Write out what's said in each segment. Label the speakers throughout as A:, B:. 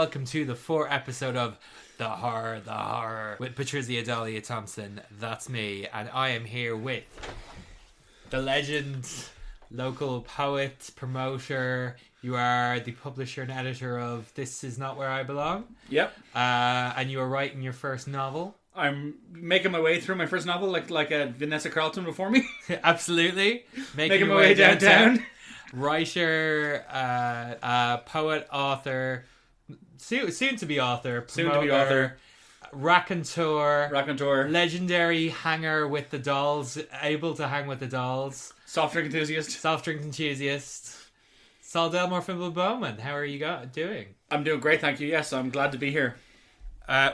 A: welcome to the 4th episode of The Horror, with Patrizia Dahlia Thompson. That's me, and I am here with the legend, local poet, promoter. You are the publisher and editor of This Is Not Where I Belong.
B: Yep.
A: And you are writing your first novel.
B: I'm making my way through my first novel, like Vanessa Carlton before me.
A: Absolutely.
B: Making my way downtown.
A: Writer, poet, author, soon to be author,
B: promoter,
A: raconteur, legendary hanger with the dolls, able to hang with the dolls,
B: soft drink enthusiast,
A: Saul, Delmore, Philbin, Bowman. How are you doing?
B: I'm doing great, thank you. Yes, I'm glad to be here.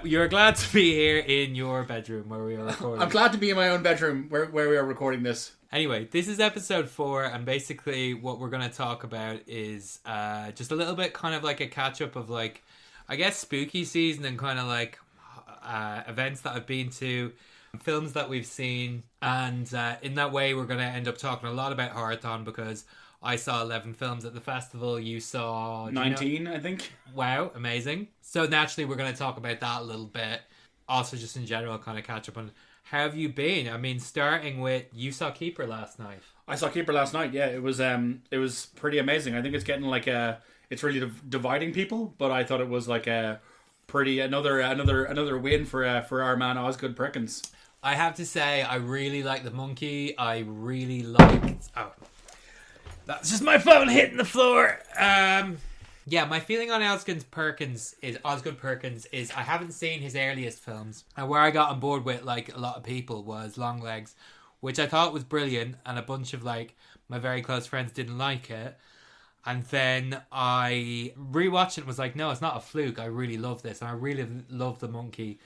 A: You're glad to be here in your bedroom where we are recording.
B: I'm glad to be in my own bedroom where we are recording this.
A: Anyway, this is episode 4, and basically what we're going to talk about is just a little bit kind of like a catch-up of, like, I guess spooky season and kind of like events that I've been to, films that we've seen, and in that way we're going to end up talking a lot about Horrorthon because I saw 11 films at the festival. You saw
B: 19, I think.
A: Wow, amazing. So naturally we're going to talk about that a little bit. Also just in general kind of catch up on how have you been? I mean, starting with, you saw KIER last night.
B: I saw KIER last night. Yeah, it was pretty amazing. I think it's getting like it's really dividing people, but I thought it was like a pretty another win for our man Osgood Perkins.
A: I have to say, I really like the monkey. I really liked. Oh, that's just my phone hitting the floor. Yeah, my feeling on Osgood Perkins is I haven't seen his earliest films. And where I got on board with, like, a lot of people was Longlegs, which I thought was brilliant, and a bunch of, like, my very close friends didn't like it. And then I rewatched it and was like, no, it's not a fluke. I really love this. And I really love the monkey.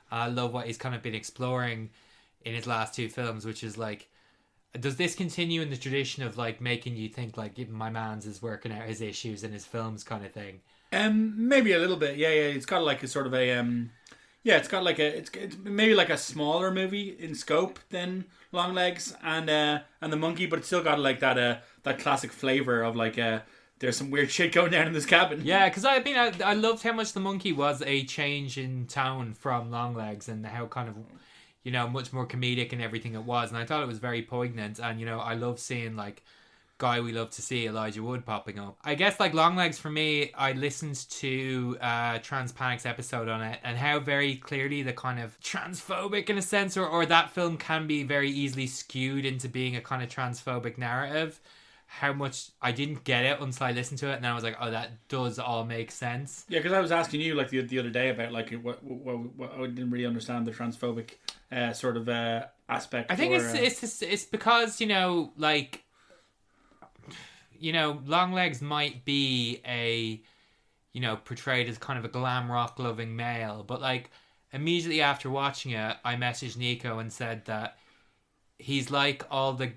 A: I love what he's kind of been exploring in his last 2 films, which is, like, does this continue in the tradition of, like, making you think, like, even my man's is working out his issues in his films kind of thing?
B: Maybe a little bit. Yeah. It's got like a sort of a it's got like it's maybe like a smaller movie in scope than Longlegs and the monkey, but it's still got like that classic flavor of like there's some weird shit going down in this cabin.
A: Yeah, because I loved how much the monkey was a change in tone from Longlegs and how kind of, you know, much more comedic and everything it was. And I thought it was very poignant. And, you know, I love seeing, like, guy we love to see, Elijah Wood, popping up. I guess, like, Longlegs for me, I listened to Trans Panic's episode on it and how very clearly the kind of transphobic, in a sense, or that film can be very easily skewed into being a kind of transphobic narrative. How much I didn't get it until I listened to it, and then I was like, oh, that does all make sense.
B: Yeah, because I was asking you, like, the other day about, like, what I didn't really understand the transphobic sort of aspect.
A: I think it's because, you know, like, you know, Longlegs might be portrayed as kind of a glam rock loving male, but, like, immediately after watching it, I messaged Nico and said that he's like all the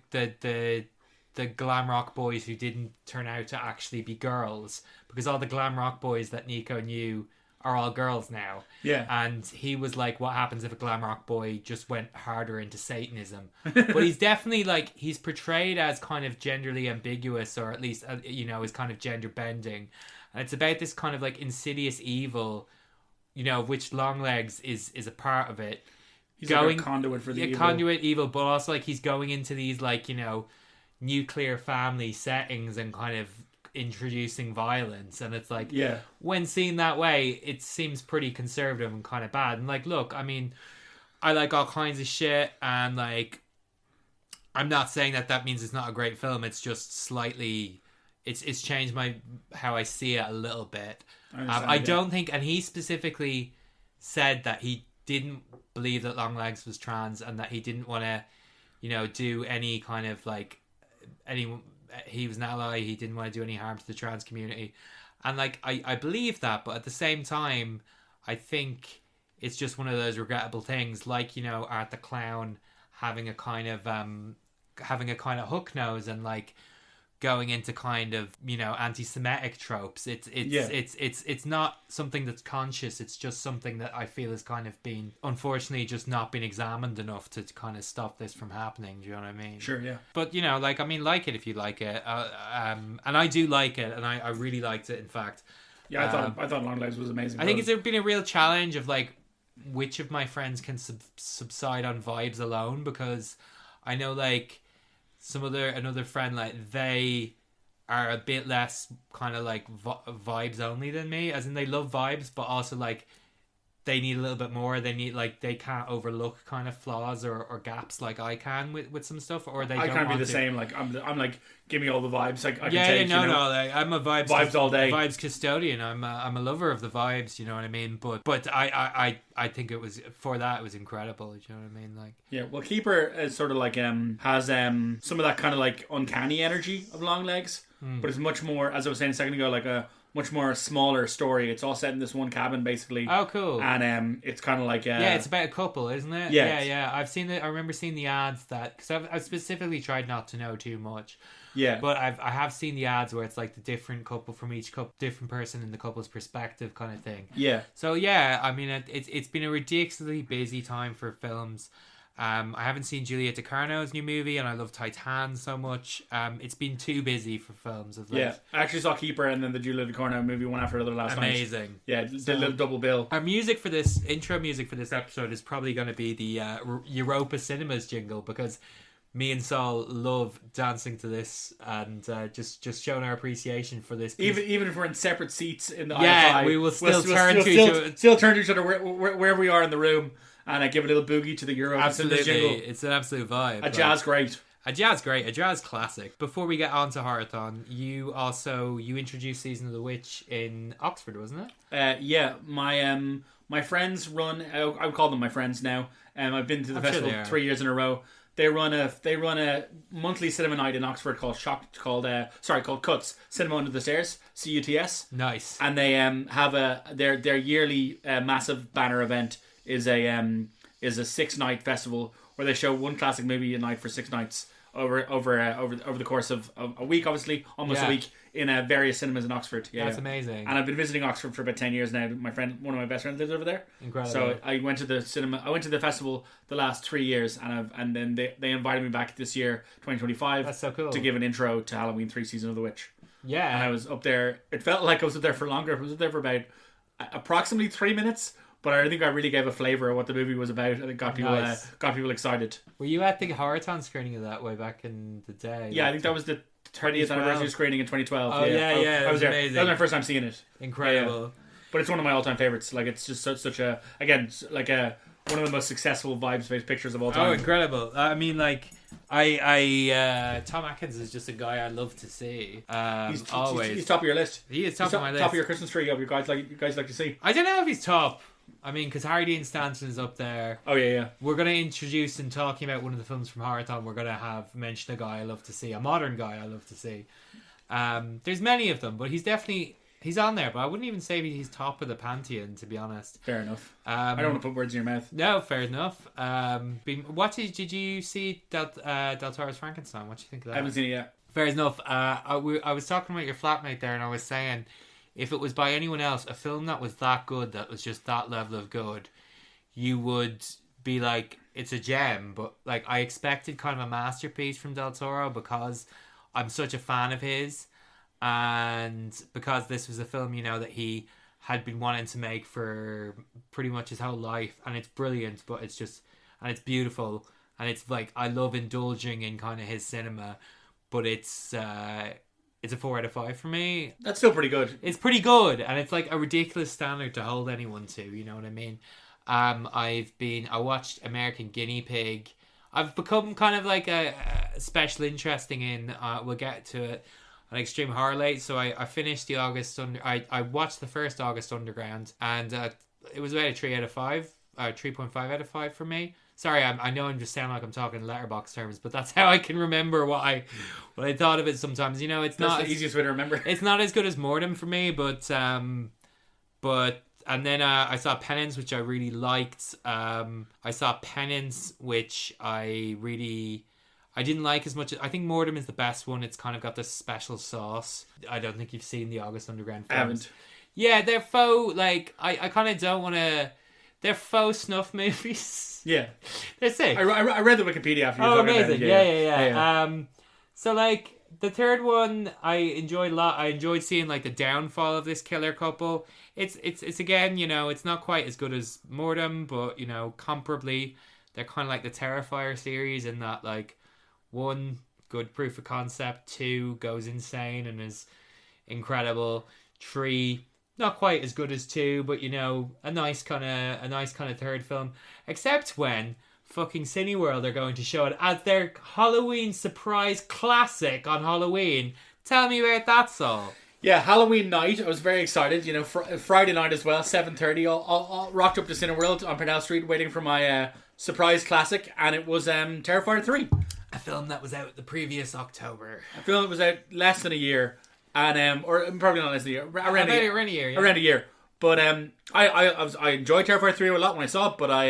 A: glam rock boys who didn't turn out to actually be girls, because all the glam rock boys that Nico knew are all girls now.
B: Yeah.
A: And he was like, what happens if a glam rock boy just went harder into Satanism? But he's definitely, like, he's portrayed as kind of genderly ambiguous, or at least, you know, is kind of gender bending. And it's about this kind of, like, insidious evil, you know, which Longlegs is a part of it.
B: He's like a conduit for the evil.
A: Conduit evil, but also, like, he's going into these, like, you know, nuclear family settings and kind of introducing violence, and it's like,
B: yeah,
A: when seen that way, it seems pretty conservative and kind of bad. And, like, look, I mean, I like all kinds of shit, and, like, I'm not saying that means it's not a great film. It's just slightly, it's changed how I see it a little bit. I don't think, and he specifically said that he didn't believe that Longlegs was trans, and that he didn't want to, you know, do any kind of, like, he was an ally. He didn't want to do any harm to the trans community, and, like, I believe that, but at the same time, I think it's just one of those regrettable things, like, you know, Art the Clown having a kind of hook nose and, like, going into kind of, you know, anti-Semitic tropes. It's not something that's conscious. It's just something that I feel has kind of been, unfortunately, just not been examined enough to kind of stop this from happening. Do you know what I mean?
B: Sure, yeah.
A: But, you know, like, I mean, like it if you like it. And I do like it, and I really liked it, in fact.
B: Yeah, I thought Longlegs was amazing.
A: I think it's been a real challenge of like which of my friends can subside on vibes alone, because I know like another friend, like they are a bit less kind of like vibes only than me, as in they love vibes but also like they need a little bit more. They need like they can't overlook kind of flaws or gaps like I can with some stuff, or they.
B: I
A: don't
B: can't be
A: want
B: the
A: to.
B: same. Like I'm like give me all the vibes. Like I
A: Yeah,
B: can take.
A: no,
B: you know?
A: no. Like, I'm a
B: vibes all day.
A: Vibes custodian. I'm a lover of the vibes. You know what I mean? But I think it was for that it was incredible. You know what I mean? Like
B: yeah. Well, Keeper is sort of like has some of that kind of like uncanny energy of Longlegs, but it's much more, as I was saying a second ago, like a much more smaller story. It's all set in this one cabin basically.
A: Oh, cool.
B: And it's kind of like
A: yeah, it's about a couple, isn't it?
B: Yeah,
A: yeah. I've seen it. I remember seeing the ads that because I've specifically tried not to know too much.
B: Yeah,
A: but I have seen the ads where it's like the different couple from each different person in the couple's perspective kind of thing.
B: Yeah.
A: So yeah, I mean it's been a ridiculously busy time for films. I haven't seen Juliette DeCarno's new movie, and I love Titan so much. It's been too busy for films. Of
B: yeah, I actually saw Keeper and then the Juliette DeCarno movie one after another last night.
A: Amazing.
B: Yeah, did a little double bill.
A: Our intro music for this episode is probably going to be the Europa Cinemas jingle, because me and Saul love dancing to this and just showing our appreciation for this piece.
B: Even if we're in separate seats in the
A: IFI, we will still turn to each other
B: wherever we are in the room, and I give a little boogie to the Europa Cinemas jingle.
A: It's an absolute vibe.
B: A jazz great.
A: A jazz classic. Before we get on to Horrorthon, you introduced Season of the Witch in Oxford, wasn't
B: it? Yeah, my friends run. I would call them my friends now. I've been to the festival 3 years in a row. They run a monthly cinema night in Oxford called Cuts Cinema Under the Stairs, CUTS.
A: Nice.
B: And they have their yearly massive banner event is a 6-night festival where they show one classic movie a night for 6 nights over the course of a week, obviously almost a week, in various cinemas in Oxford. Yeah,
A: that's amazing.
B: And I've been visiting Oxford for about 10 years now. One of my best friends lives over there.
A: Incredible.
B: So I went to the cinema. I went to the festival the last 3 years, and then they invited me back this year, 2025.
A: That's so cool.
B: To give an intro to Halloween 3: Season of the Witch.
A: Yeah.
B: And I was up there. It felt like I was up there for longer. I was up there for about approximately 3 minutes. But I think I really gave a flavour of what the movie was about, and it got people excited.
A: Were you at the Horrorthon screening of that way back in the day?
B: Yeah, I think that was the 30th anniversary screening in 2012.
A: Oh yeah,
B: I was there.
A: amazing.
B: That was my first time seeing it.
A: Incredible.
B: Yeah. But it's one of my all-time favourites. Like, it's just such a one of the most successful vibes-based pictures of all time.
A: Oh, incredible! I mean, like, Tom Atkins is just a guy I love to see.
B: He's top of your list.
A: He is top of my list.
B: Top of your Christmas tree. Of you guys like to see.
A: I don't know if he's top. I mean, because Harry Dean Stanton is up there.
B: Oh yeah. We're
A: going to introduce, and talking about one of the films from Horrorthon, we're going to have mention a guy I love to see, a modern guy I love to see. There's many of them, but he's on there. But I wouldn't even say he's top of the pantheon, to be honest.
B: Fair enough. I don't want to put words in your mouth.
A: No, fair enough. Did you see Del Toro's Frankenstein? What do you think of that?
B: I haven't seen it yet.
A: Fair enough. I was talking about your flatmate there, and I was saying, if it was by anyone else, a film that was that good, that was just that level of good, you would be like, it's a gem. But like, I expected kind of a masterpiece from Del Toro, because I'm such a fan of his, and because this was a film, that he had been wanting to make for pretty much his whole life, and it's brilliant, but it's beautiful, and it's like, I love indulging in kind of his cinema, but it's a 4 out of 5 for me.
B: That's still pretty good.
A: It's pretty good, and it's like a ridiculous standard to hold anyone to. You know what I mean? I watched American Guinea Pig. I've become kind of like a special interesting in. We'll get to it. An extreme horror late. So I finished the I watched the first August Underground, and it was about a 3 out of 5, 3.5 out of 5 for me. Sorry, I know I'm just sounding like I'm talking in letterbox terms, but that's how I can remember what I thought of it sometimes. It's not
B: the easiest way to remember.
A: It's not as good as Mordom for me, but and then I saw Penance, which I really liked. I saw Penance, which I didn't like as much. I think Mordom is the best one. It's kind of got this special sauce. I don't think you've seen the August Underground films.
B: I haven't.
A: Yeah, they're faux. Like, I kind of don't want to. They're faux snuff movies.
B: Yeah,
A: they're sick.
B: I read the Wikipedia after you.
A: Oh, amazing! Yeah. So like, The third one I enjoyed a lot. I enjoyed seeing like the downfall of this killer couple. It's again, it's not quite as good as Mortem, but comparably, they're kind of like the Terrifier series in that like one, good proof of concept, two, goes insane and is incredible, three, not quite as good as two, but a nice kind of third film. Except when fucking Cineworld are going to show it as their Halloween surprise classic on Halloween. Tell me about that, Saul.
B: Yeah, Halloween night. I was very excited. Friday night as well, 7:30. All rocked up to Cineworld on Purnell Street, waiting for my surprise classic, and it was Terrifier 3.
A: A film that was out the previous October.
B: A film that was out less than a year, and or probably not less than a year, around a year. Yeah. Around a year. But I enjoyed Terrifier 3 a lot when I saw it, but I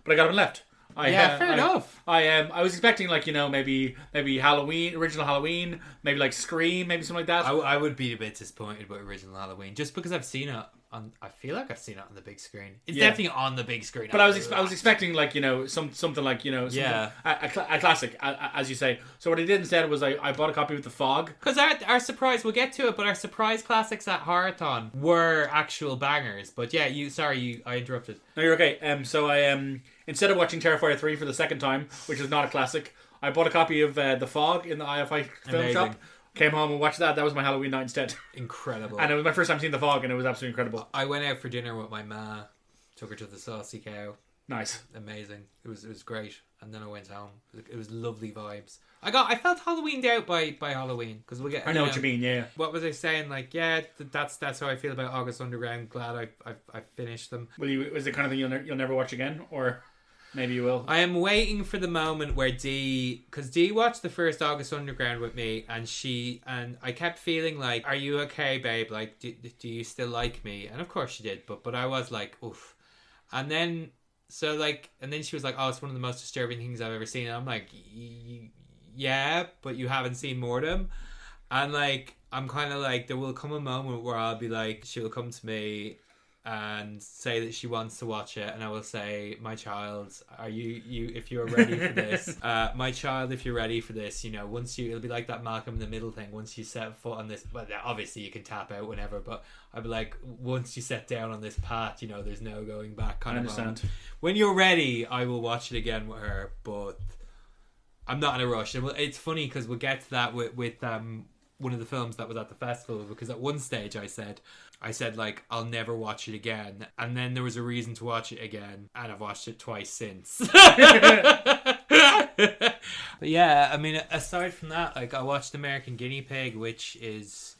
B: got up and left.
A: Fair enough.
B: I was expecting maybe Halloween, original Halloween, maybe like Scream, maybe something like that.
A: I would be a bit disappointed about original Halloween just because I've seen it on. I feel like I've seen it on the big screen. It's definitely on the big screen.
B: But I was expecting something like a classic, as you say. So what I did instead was I bought a copy with The Fog,
A: because our surprise, we'll get to it, but our surprise classics at Horrorthon were actual bangers. But yeah, I interrupted.
B: No, you're okay. So I instead of watching Terrifier 3 for the second time, which is not a classic, I bought a copy of The Fog in the IFI film shop. Came home and watched that. That was my Halloween night instead.
A: Incredible.
B: And it was my first time seeing The Fog, and it was absolutely incredible.
A: I went out for dinner with my ma, took her to the Saucy Cow.
B: Nice.
A: Amazing. It was great. And then I went home. It was lovely vibes. I felt Halloweened out by Halloween, because we'll get.
B: I know what you mean. Yeah.
A: What was I saying? Like, yeah, that's how I feel about August Underground. Glad I finished them.
B: Was the kind of thing you'll never watch again, or? Maybe you will.
A: I am waiting for the moment where because Dee watched the first August Underground with me, and I kept feeling like, are you okay, babe? Like, do you still like me? And of course she did, but I was like, oof. And then she was like, oh, it's one of the most disturbing things I've ever seen. And I'm like, yeah, but you haven't seen Mortem. And like, I'm kind of like, there will come a moment where I'll be like, she'll come to me and say that she wants to watch it, and I will say, my child, are you if you're ready for this, my child, if you're ready for this, once it'll be like that Malcolm in the Middle thing, once you set foot on this, well, obviously you can tap out whenever, but I'd be like, once you set down on this path, there's no going back kind of moment. When you're ready, I will watch it again with her, but I'm not in a rush. And it's funny because we'll get to that with one of the films that was at the festival, because at one stage I said like, I'll never watch it again, and then there was a reason to watch it again, and I've watched it twice since. But yeah, I mean, aside from that, like, I watched American Guinea Pig, which is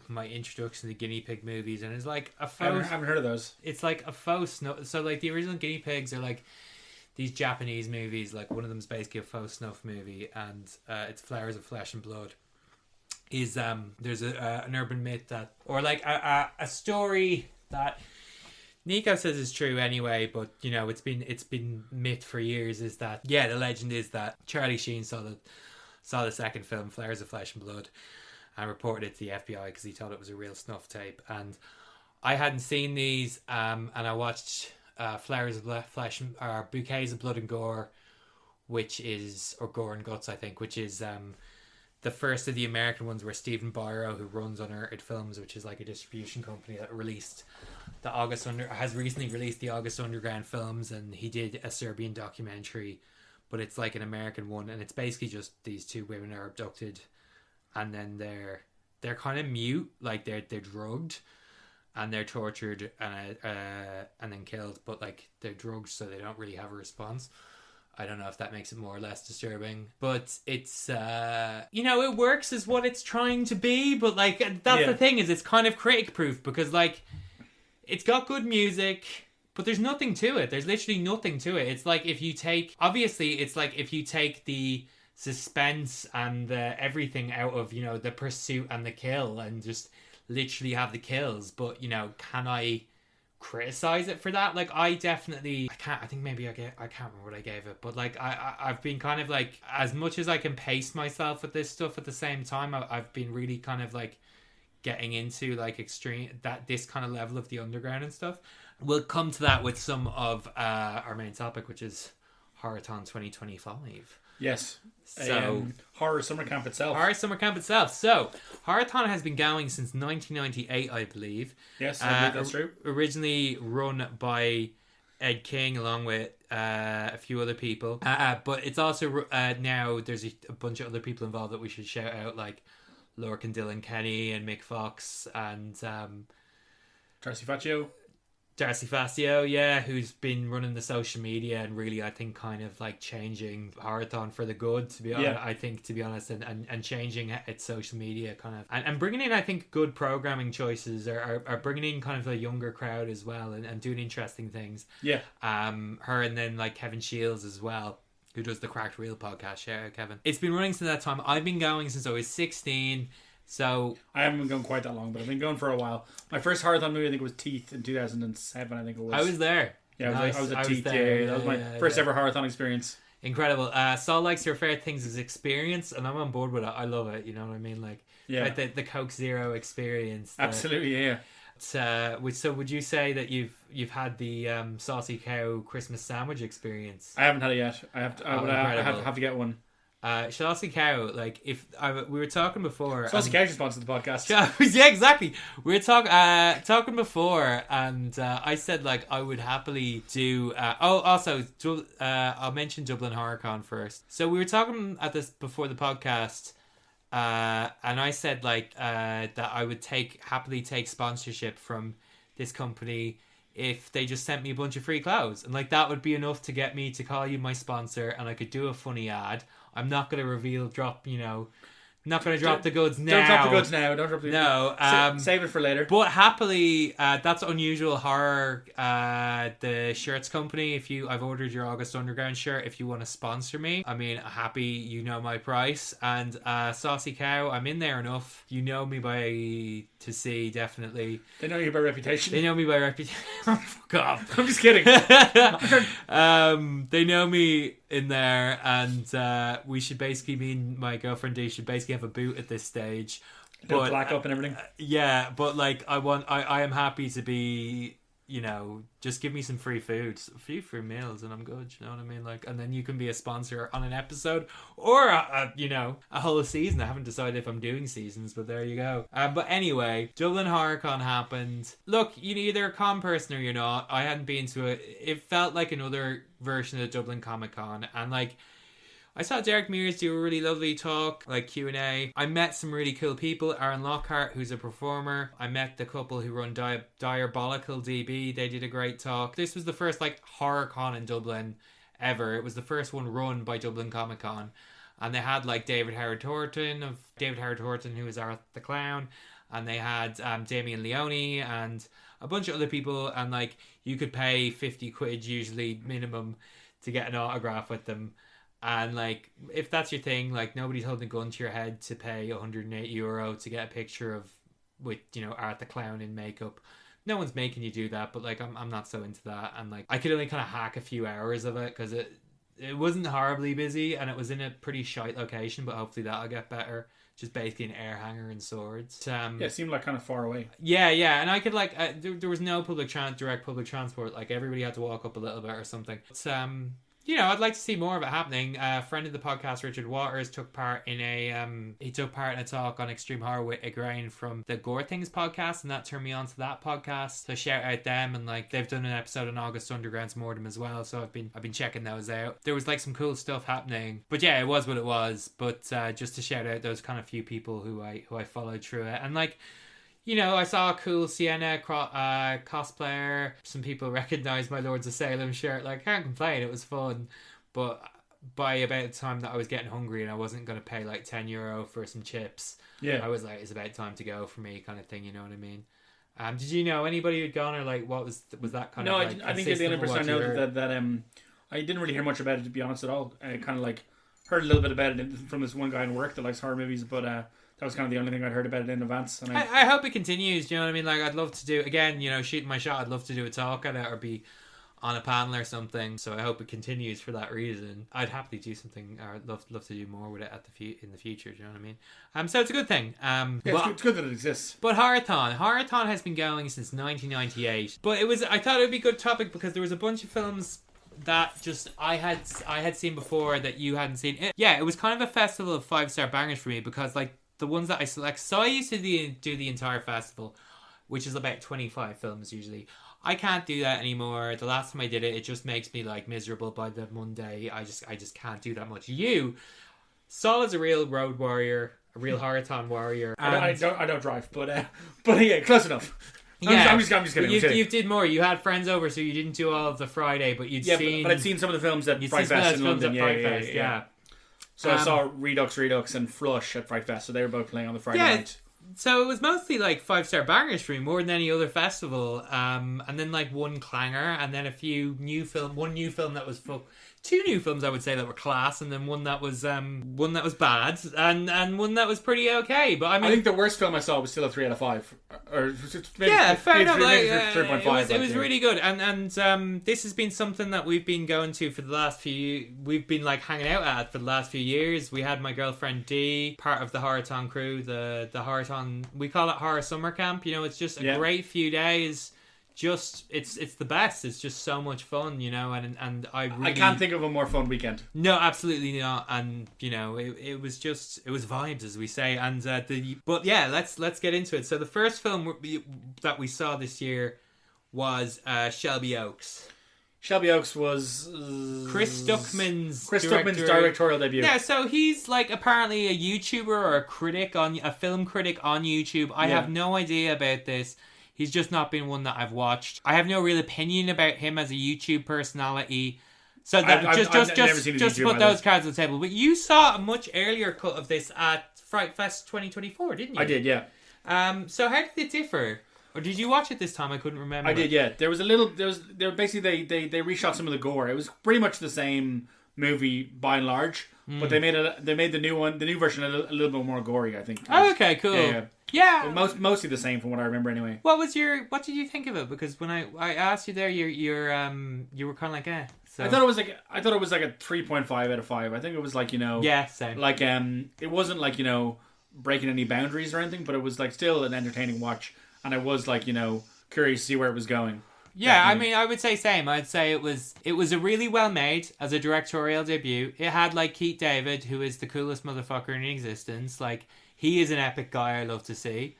A: my introduction to guinea pig movies, and it's like a faux,
B: I haven't heard of those.
A: It's like a faux snuff. So like, the original guinea pigs are like these Japanese movies, like one of them is basically a faux snuff movie, and it's Flowers of Flesh and Blood. Is there's an urban myth that, or like a story that Nico says is true anyway, but it's been myth for years, is that, the legend is that Charlie Sheen saw the second film, Flowers of Flesh and Blood, and reported it to the FBI because he thought it was a real snuff tape. And I hadn't seen these, and I watched Flowers of Flesh, or Bouquets of Blood and Gore, or Gore and Guts, I think, which is the first of the American ones, where Stephen Biro, who runs Unearthed Films, which is like a distribution company that has recently released the August Underground films, and he did a Serbian documentary, but it's like an American one, and it's basically just these two women are abducted, and then they're kind of mute, like they're drugged, and they're tortured, and then killed, but like they're drugged, so they don't really have a response. I don't know if that makes it more or less disturbing, but it's it works as what it's trying to be, but like that's the thing, is it's kind of critic proof, because like it's got good music, but there's nothing to it. There's literally nothing to it. It's like if you take the suspense and the everything out of the pursuit and the kill, and just literally have the kills, but can I criticize it for that? Like, I can't remember what I gave it, but like I've been kind of like, as much as I can pace myself with this stuff, at the same time I've been really kind of like getting into like this kind of level of the underground and stuff. We'll come to that with some of our main topic, which is Horrorthon 2025.
B: Yes.
A: So
B: horror summer camp itself.
A: Horror Summer Camp itself. So Horrorthon has been going since 1998, I believe.
B: Yes, I believe that's true.
A: Originally run by Ed King along with a few other people. But it's also now there's a bunch of other people involved that we should shout out, like Lorcan Dylan Kenny and Mick Fox and
B: Darcy Faccio.
A: Darcy Facio, yeah, who's been running the social media and really, I think, kind of like changing Horrorthon for the good, to be honest. I think, to be honest, and changing its social media kind of, and bringing in, I think, good programming choices, are bringing in kind of a younger crowd as well, and doing interesting things.
B: Yeah.
A: Her and then like Kevin Shields as well, who does the Cracked Reel podcast. Shout out, Kevin. It's been running since that time. I've been going since I was 16. So
B: I haven't been going quite that long, but I've been going for a while. My first Horrorthon movie, I think, was Teeth in 2007. I think it was.
A: I was there.
B: Yeah,
A: nice.
B: I was at Teeth. Yeah, that was my first ever Horrorthon experience.
A: Incredible. Saul likes your favorite things as experience, and I'm on board with it. I love it. You know what I mean? Like the Coke Zero experience.
B: Absolutely, yeah.
A: So would you say that you've had the Saucy Cow Christmas sandwich experience?
B: I haven't had it yet. I have to get one.
A: Saucy Cow, like we were talking before.
B: Saucy Cow should sponsor the podcast.
A: Yeah, exactly. We were talking before, and I said like I would happily do. Also, I'll mention Dublin HorrorCon first. So we were talking at this before the podcast, and I said like that I would happily take sponsorship from this company if they just sent me a bunch of free clothes, and like that would be enough to get me to call you my sponsor, and I could do a funny ad. I'm not going to drop the goods now.
B: Don't drop the goods now. Don't drop the goods
A: now.
B: Save it for later.
A: But happily, that's Unusual Horror, the shirts company. I've ordered your August Underground shirt. If you want to sponsor me, I mean, happy, you know my price. And Saucy Cow, I'm in there enough. You know me to see, definitely.
B: They know you by reputation.
A: Fuck off.
B: I'm just kidding.
A: They know me in there, and we should basically, me and my girlfriend D should basically have a boot at this stage.
B: But black up and everything.
A: Yeah, but like I am happy to be, just give me some free food, a few free meals, and I'm good. You know what I mean? Like, and then you can be a sponsor on an episode or a whole season. I haven't decided if I'm doing seasons, but there you go. But anyway, Dublin HorrorCon happened. Look, you're either a con person or you're not. I hadn't been to it. It felt like another version of Dublin Comic Con, and like, I saw Derek Mears do a really lovely talk, like Q&A. I met some really cool people. Aaron Lockhart, who's a performer. I met the couple who run Diabolical DB. They did a great talk. This was the first like horror con in Dublin ever. It was the first one run by Dublin Comic Con. And they had like David Howard Horton, who was Arth the Clown. And they had Damien Leone and a bunch of other people. And like, you could pay 50 quid usually minimum to get an autograph with them. And like, if that's your thing, like, nobody's holding a gun to your head to pay €108 to get a picture with Art the Clown in makeup. No one's making you do that, but like, I'm not so into that. And like, I could only kind of hack a few hours of it because it wasn't horribly busy, and it was in a pretty shite location, but hopefully that'll get better. Just basically an air hanger and swords.
B: It seemed like kind of far away.
A: Yeah, and I could like, there was no direct public transport. Like, everybody had to walk up a little bit or something. But, I'd like to see more of it happening. A friend of the podcast, Richard Waters, took part in a talk on extreme horror with Igraine from the Gore Things podcast, and that turned me on to that podcast. So shout out them, and like, they've done an episode on August Underground's Mordem as well. So I've been checking those out. There was like some cool stuff happening, but yeah, it was what it was. But just to shout out those kind of few people who I followed through it, and like, I saw a cool Sienna cosplayer. Some people recognized my Lords of Salem shirt. Like, can't complain. It was fun. But by about the time that I was getting hungry and I wasn't going to pay like €10 for some chips, I was like, it's about time to go for me, kind of thing. You know what I mean? Did you know anybody who'd gone, or like, what was that kind of?
B: No,
A: like,
B: I think you're the only person I know that I didn't really hear much about it, to be honest, at all. I kind of like heard a little bit about it from this one guy in work that likes horror movies, but that was kind of the only thing I'd heard about it in advance. And
A: I hope it continues, do you know what I mean? Like, I'd love to do, again, shooting my shot, I'd love to do a talk at it or be on a panel or something. So I hope it continues for that reason. I'd happily do something, or I'd love to do more with it in the future, do you know what I mean? So it's a good thing.
B: It's good that it exists.
A: But Horrorthon has been going since 1998. But I thought it would be a good topic because there was a bunch of films that just I had seen before that you hadn't seen. It was kind of a festival of 5-star bangers for me because like the ones that I select. So I used to do the entire festival, which is about 25 films usually. I can't do that anymore. The last time I did it, it just makes me like miserable by the Monday. I just can't do that much. Saul is a real road warrior, a real Horrorthon warrior.
B: I don't drive, but yeah, close enough. I'm just kidding.
A: You did more. You had friends over, so you didn't do all of the Friday, but but
B: I'd seen some of the films at Fright Fest in London. Yeah. So I saw Redux and Flush at Fright Fest, so they were both playing on the Friday night.
A: So it was mostly like 5-star bangers for me, more than any other festival. And then like one clanger, and then one new film that was two new films I would say that were class, and then one that was bad, and one that was pretty okay. But I mean,
B: I think the worst film I saw was still a 3 out of 5, or maybe,
A: fair enough.
B: 3.5.
A: It was really good, and this has been something that we've been going to for the last few. We've been like hanging out at for the last few years. We had my girlfriend Dee, part of the Horrorthon crew, the Horrorthon. We call it Horror Summer Camp. You know, it's just a great few days. Just it's the best. It's just so much fun, you know, and I
B: can't think of a more fun weekend.
A: No, absolutely not. And you know, it was vibes, as we say. And let's get into it. So the first film that we saw this year was Shelby Oaks. Shelby Oaks was Chris Stuckman's
B: directorial debut.
A: Yeah, so he's like apparently a YouTuber or a film critic on YouTube. I have no idea about this. He's just not been one that I've watched. I have no real opinion about him as a YouTube personality. So just put those cards on the table. But you saw a much earlier cut of this at Fright Fest 2024, didn't you?
B: I did, yeah.
A: So how did it differ? Or did you watch it this time? I couldn't remember.
B: I did, yeah. They basically they reshot some of the gore. It was pretty much the same movie by and large, but they made the new version a little bit more gory, I think.
A: Oh, okay, cool. Yeah.
B: Mostly the same from what I remember anyway.
A: What did you think of it? Because when I asked you there, you were kind of like, eh. So.
B: I thought it was like a 3.5 out of 5. I think it was like, you know,
A: same.
B: Like it wasn't like, you know, breaking any boundaries or anything, but it was like still an entertaining watch, and I was like, you know, curious to see where it was going.
A: Yeah, definitely. I mean, I would say same. I'd say it was a really well made as a directorial debut. It had like Keith David, who is the coolest motherfucker in existence. Like, he is an epic guy I love to see.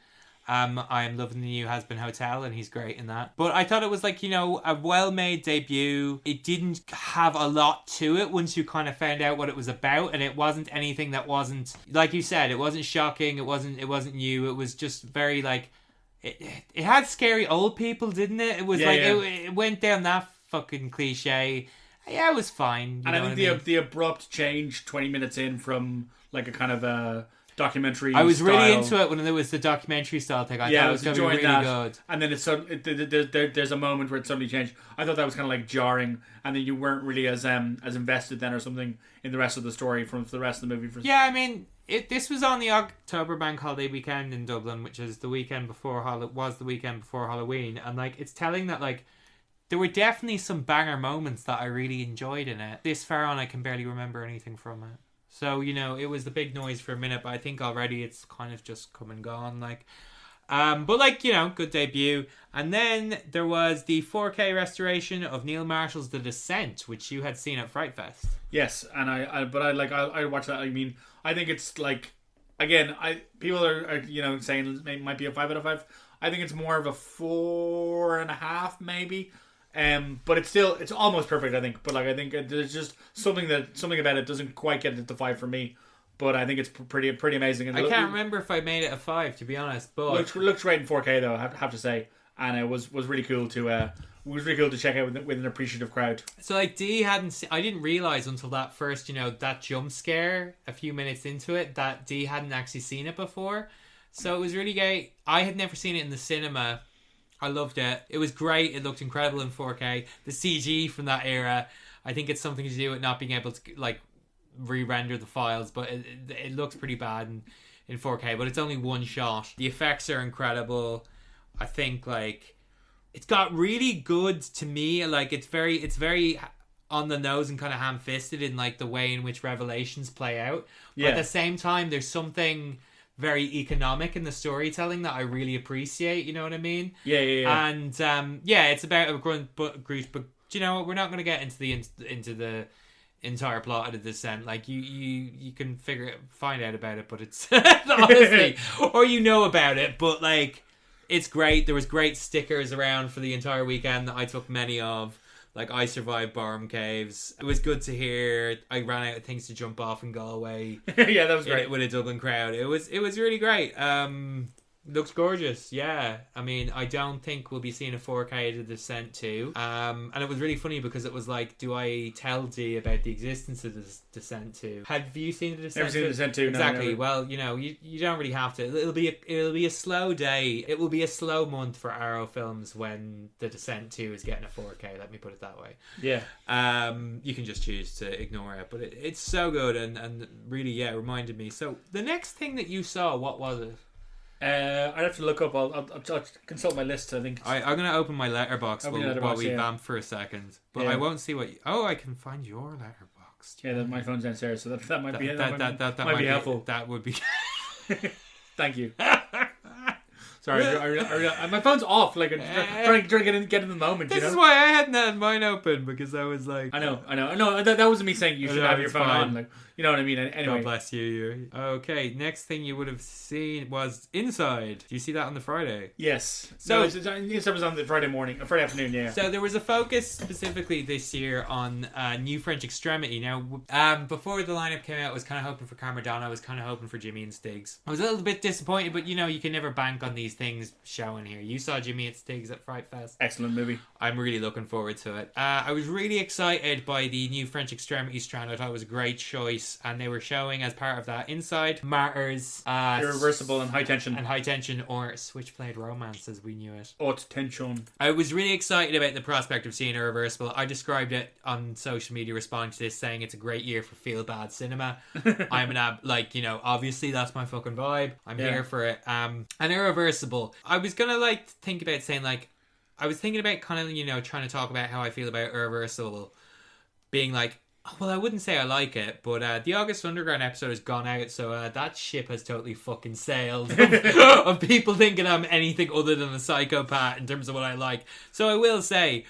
A: I am loving the new Has-Been Hotel, and he's great in that. But I thought it was like, you know, a well-made debut. It didn't have a lot to it once you kind of found out what it was about, and it wasn't anything that wasn't, like you said, it wasn't shocking, it wasn't new. It was just very like, it had scary old people, didn't it? It was it went down that fucking cliche. Yeah, it was fine.
B: And I think the abrupt change 20 minutes in from like a kind of a documentary
A: I was
B: style.
A: really into it when there was the documentary style thing. I thought it was going to be really good.
B: And then there's a moment where it suddenly changed. I thought that was kind of like jarring, and then you weren't really as invested then or something in the rest of the story from the rest of the movie.
A: Yeah, I mean, this was on the October Bank Holiday weekend in Dublin, which is the weekend before Halloween, and like it's telling that like there were definitely some banger moments that I really enjoyed in it. This far on, I can barely remember anything from it. So, you know, it was the big noise for a minute, but I think already it's kind of just come and gone. Like, but like, you know, good debut. And then there was the 4K restoration of Neil Marshall's The Descent, which you had seen at Fright Fest.
B: Yes, and I watched that. I mean, I think it's like, again, people are you know saying it might be a 5 out of 5. I think it's more of a 4.5 maybe. But it's almost perfect, I think. But like, I think there's just something about it doesn't quite get it to 5 for me. But I think it's pretty amazing. And
A: I can't remember if I made it a 5, to be honest. But
B: looks great in 4K though, I have to say, and it was really cool to check out with an appreciative crowd.
A: So like I didn't realize until that first, you know, that jump scare a few minutes into it that Dee hadn't actually seen it before. So it was really great. I had never seen it in the cinema. I loved it. It was great. It looked incredible in 4K. The CG from that era, I think it's something to do with not being able to like re-render the files, but it looks pretty bad in 4K, but it's only one shot. The effects are incredible. I think like it's got really good, to me, like it's very on the nose and kind of ham-fisted in like the way in which revelations play out. But at the same time, there's something very economic in the storytelling that I really appreciate, you know what I mean?
B: Yeah.
A: And it's about a group do you know what? We're not going to get into the entire plot of The Descent. Like you can find out about it, but it's honestly, or you know about it, but like it's great. There was great stickers around for the entire weekend that I took many of. Like, I survived Barham Caves. It was good to hear. I ran out of things to jump off in Galway.
B: Yeah, that was great.
A: With a Dublin crowd. It was really great. Looks gorgeous, yeah. I mean, I don't think we'll be seeing a 4K of The Descent 2. And it was really funny because it was like, do I tell Dee about the existence of The Descent 2? Have you seen The Descent 2?
B: Never seen The Descent 2,
A: exactly.
B: No,
A: well, you know, you don't really have to. It'll be a slow day. It will be a slow month for Arrow Films when The Descent 2 is getting a 4K, let me put it that way.
B: Yeah.
A: You can just choose to ignore it, but it's so good and really, yeah, it reminded me. So, the next thing that you saw, what was it?
B: I'd have to look up. I'll consult my list. I think
A: I'm going to open my letterbox while we vamp for a second, but I won't see what. I can find your letterbox.
B: Yeah, my phone's downstairs, so that might be
A: that
B: might be helpful.
A: That would be.
B: Thank you. Sorry, my phone's off. Like, I'm trying to get in the moment.
A: This is why I hadn't had mine open, because I was like,
B: I know. That wasn't me saying you should have your phone on. Like, you know what I mean. Anyway,
A: God bless you. Okay, next thing you would have seen was Inside. Do you see that on the Friday?
B: Yes. So it was on the Friday afternoon. Yeah.
A: So there was a focus specifically this year on New French Extremity. Now, before the lineup came out, I was kind of hoping for Cameradonna. I was kind of hoping for Jimmy and Stiggs. I was a little bit disappointed, but you know, you can never bank on these things showing here. You saw Jimmy and Stiggs at Fright Fest.
B: Excellent movie.
A: I'm really looking forward to it. I was really excited by the New French Extremity strand. I thought it was a great choice, and they were showing as part of that Inside, Martyrs,
B: Irreversible, and High Tension.
A: And High Tension, or Switch Blade Romance as we knew it.
B: Haute Tension.
A: I was really excited about the prospect of seeing Irreversible. I described it on social media, responding to this, saying it's a great year for feel bad cinema. I'm obviously that's my fucking vibe. I'm here for it. And Irreversible, I was gonna think about saying I was thinking about kind of trying to talk about how I feel about Irreversible, being like, well, I wouldn't say I like it, but the August Underground episode has gone out, so that ship has totally fucking sailed of people thinking I'm anything other than a psychopath in terms of what I like. So I will say,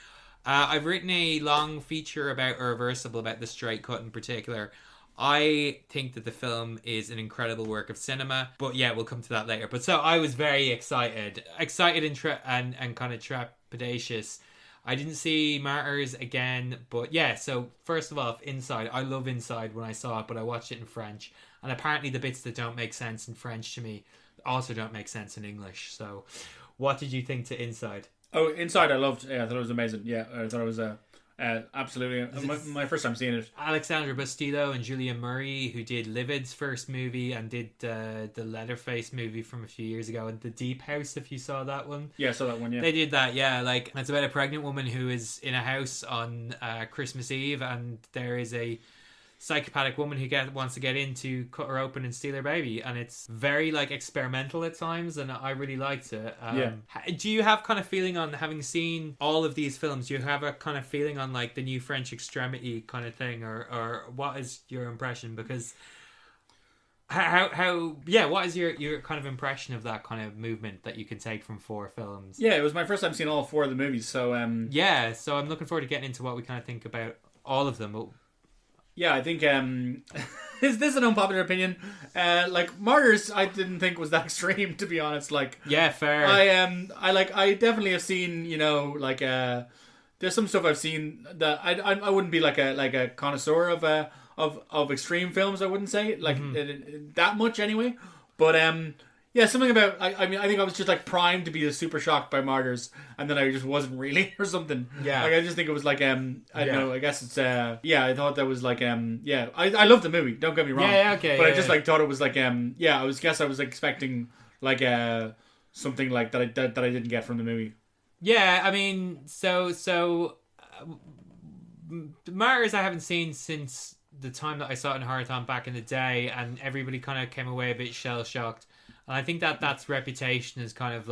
A: I've written a long feature about Irreversible, about the straight cut in particular. I think that the film is an incredible work of cinema, but yeah, we'll come to that later. But so I was very excited and kind of trepidatious. I didn't see Martyrs again, but yeah, so first of all, Inside. I love Inside when I saw it, but I watched it in French. And apparently the bits that don't make sense in French to me also don't make sense in English. So what did you think to Inside?
B: Oh, Inside I loved. Yeah, I thought it was amazing. Yeah, I thought it was absolutely my first time seeing it.
A: Alexandra Bustillo and Julia Murray, who did Livid's first movie and did the Leatherface movie from a few years ago, and The Deep House, if you saw that one.
B: Yeah, I saw that one. Yeah,
A: they did that. Yeah, it's about a pregnant woman who is in a house on Christmas Eve, and there is a psychopathic woman who wants to get in to cut her open and steal her baby, and it's very experimental at times, and I really liked it. Do you have kind of feeling on, having seen all of these films, do you have a kind of feeling on the New French Extremity kind of thing, or what is your impression? Because what is your kind of impression of that kind of movement that you can take from 4 films?
B: Yeah, it was my first time seeing all 4 of the movies, so
A: so I'm looking forward to getting into what we kind of think about all of them.
B: Yeah, I think is this an unpopular opinion? Martyrs, I didn't think was that extreme, to be honest.
A: Yeah, fair.
B: I definitely have seen, there's some stuff I've seen that I wouldn't be like a connoisseur of extreme films. I wouldn't say that much anyway. But yeah, something about I think I was just primed to be super shocked by Martyrs, and then I just wasn't really, or something.
A: Yeah,
B: I just think it was I don't know. I guess it's I thought that was I loved the movie. Don't get me wrong.
A: Yeah, okay.
B: But I just thought it was I was expecting something that I didn't get from the movie.
A: Yeah, I mean, Martyrs I haven't seen since the time that I saw it in Horrorthon back in the day, and everybody kind of came away a bit shell shocked. And I think that's reputation has kind of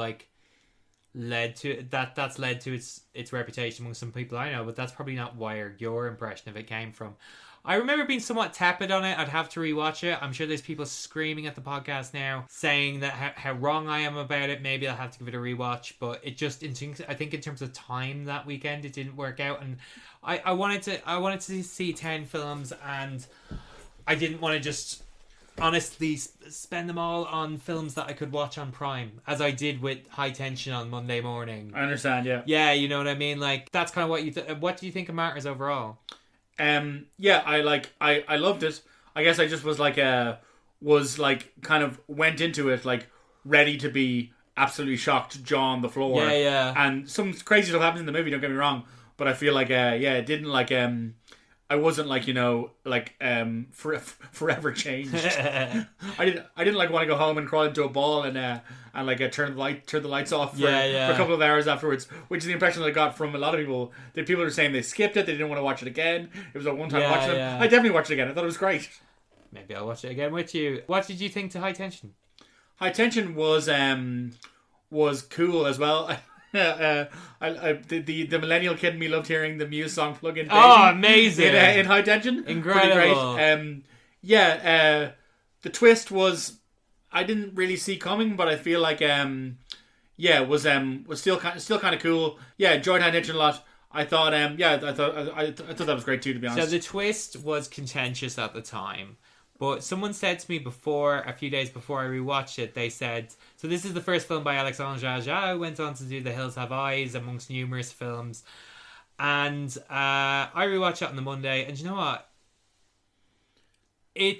A: led to that's led to its reputation among some people I know, but that's probably not where your impression of it came from. I remember being somewhat tepid on it. I'd have to rewatch it. I'm sure there's people screaming at the podcast now saying that how wrong I am about it. Maybe I'll have to give it a rewatch. But it just, I think in terms of time that weekend, it didn't work out. And I wanted to see 10 films, and I didn't want to just honestly spend them all on films that I could watch on Prime, as I did with High Tension on Monday morning.
B: I understand, yeah.
A: Yeah, you know what I mean? Like, that's kind of what what do you think of Martyrs overall?
B: Yeah, I loved it. I guess I just was kind of went into it like ready to be absolutely shocked, jaw on the floor.
A: Yeah, yeah.
B: And some crazy stuff happens in the movie, don't get me wrong, but I feel like it didn't I wasn't forever changed. I didn't want to go home and crawl into a ball and turn the lights off for a couple of hours afterwards, which is the impression that I got from a lot of people. The people are saying they skipped it, they didn't want to watch it again. It was a one-time watch. I definitely watched it again. I thought it was great.
A: Maybe I'll watch it again with you. What did you think to High Tension?
B: High Tension was cool as well. The millennial kid in me loved hearing the Muse song "Plug In."
A: Oh, amazing!
B: In High Tension,
A: incredible.
B: Pretty great. The twist was I didn't really see coming, but I feel like was still kind of cool. Yeah, enjoyed High Tension a lot. I thought I thought that was great too, to be honest.
A: So the twist was contentious at the time. But someone said to me a few days before I rewatched it, they said, so this is the first film by Alexandre Aja, who went on to do The Hills Have Eyes, amongst numerous films. And I rewatched it on the Monday, and you know what? I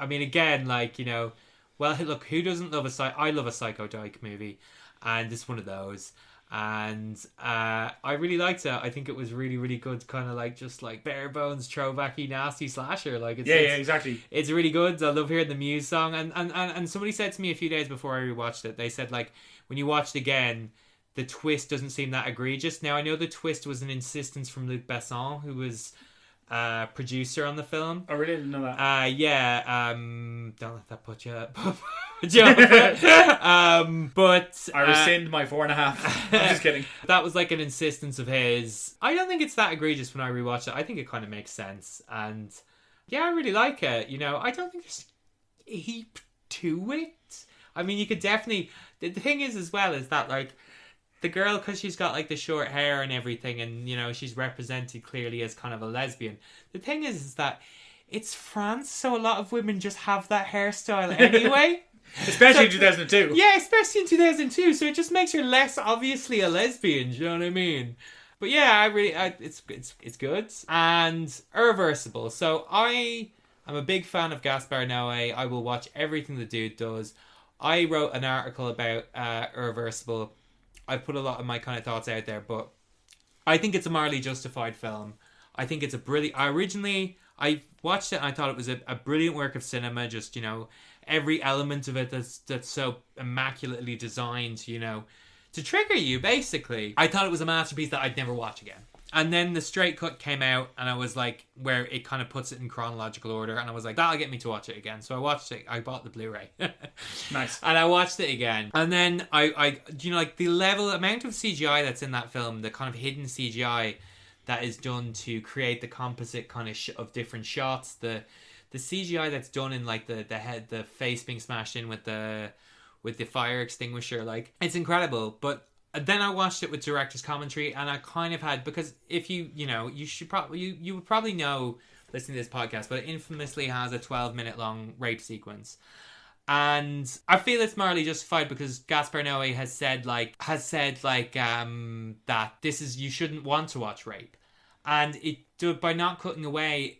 A: mean, again, well, look, who doesn't love I love a Psycho Dyke movie, and it's one of those. And I really liked it. I think it was really, really good, kind of just bare bones throwbacky nasty slasher.
B: Exactly.
A: It's really good. I love hearing the Muse song. And somebody said to me a few days before I rewatched it, they said when you watch it again, the twist doesn't seem that egregious. Now I know the twist was an insistence from Luc Besson, who was producer on the film.
B: I really didn't know that.
A: Don't let that put you up. But
B: I rescind my 4.5. I'm just kidding.
A: That was an insistence of his. I don't think it's that egregious when I rewatch it. I think it kind of makes sense, and yeah, I really like it. I don't think there's a heap to it. I mean, you could definitely. The thing is, as well, is that the girl, because she's got the short hair and everything, and she's represented clearly as kind of a lesbian. The thing is that it's France, so a lot of women just have that hairstyle anyway.
B: Especially in 2002.
A: Yeah, especially in 2002. So it just makes her less obviously a lesbian. Do you know what I mean? But yeah, it's good. And Irreversible. So I am a big fan of Gaspar Noé. I will watch everything the dude does. I wrote an article about Irreversible. I've put a lot of my kind of thoughts out there, but I think it's a morally justified film. I think it's a brilliant. I watched it and I thought it was a brilliant work of cinema. Just every element of it that's so immaculately designed, to trigger you, basically. I thought it was a masterpiece that I'd never watch again. And then the straight cut came out, and I was where it kind of puts it in chronological order, and I was that'll get me to watch it again. So I watched it. I bought the Blu-ray.
B: Nice.
A: And I watched it again. And then I the amount of CGI that's in that film, the kind of hidden CGI that is done to create the composite kind of of different shots, the CGI that's done in the head, the face being smashed in with the fire extinguisher, it's incredible. But then I watched it with director's commentary, and I kind of had, because if you would probably know listening to this podcast, but it infamously has a 12-minute long rape sequence. And I feel it's morally justified because Gaspar Noé has said that this is, you shouldn't want to watch rape, and by not cutting away,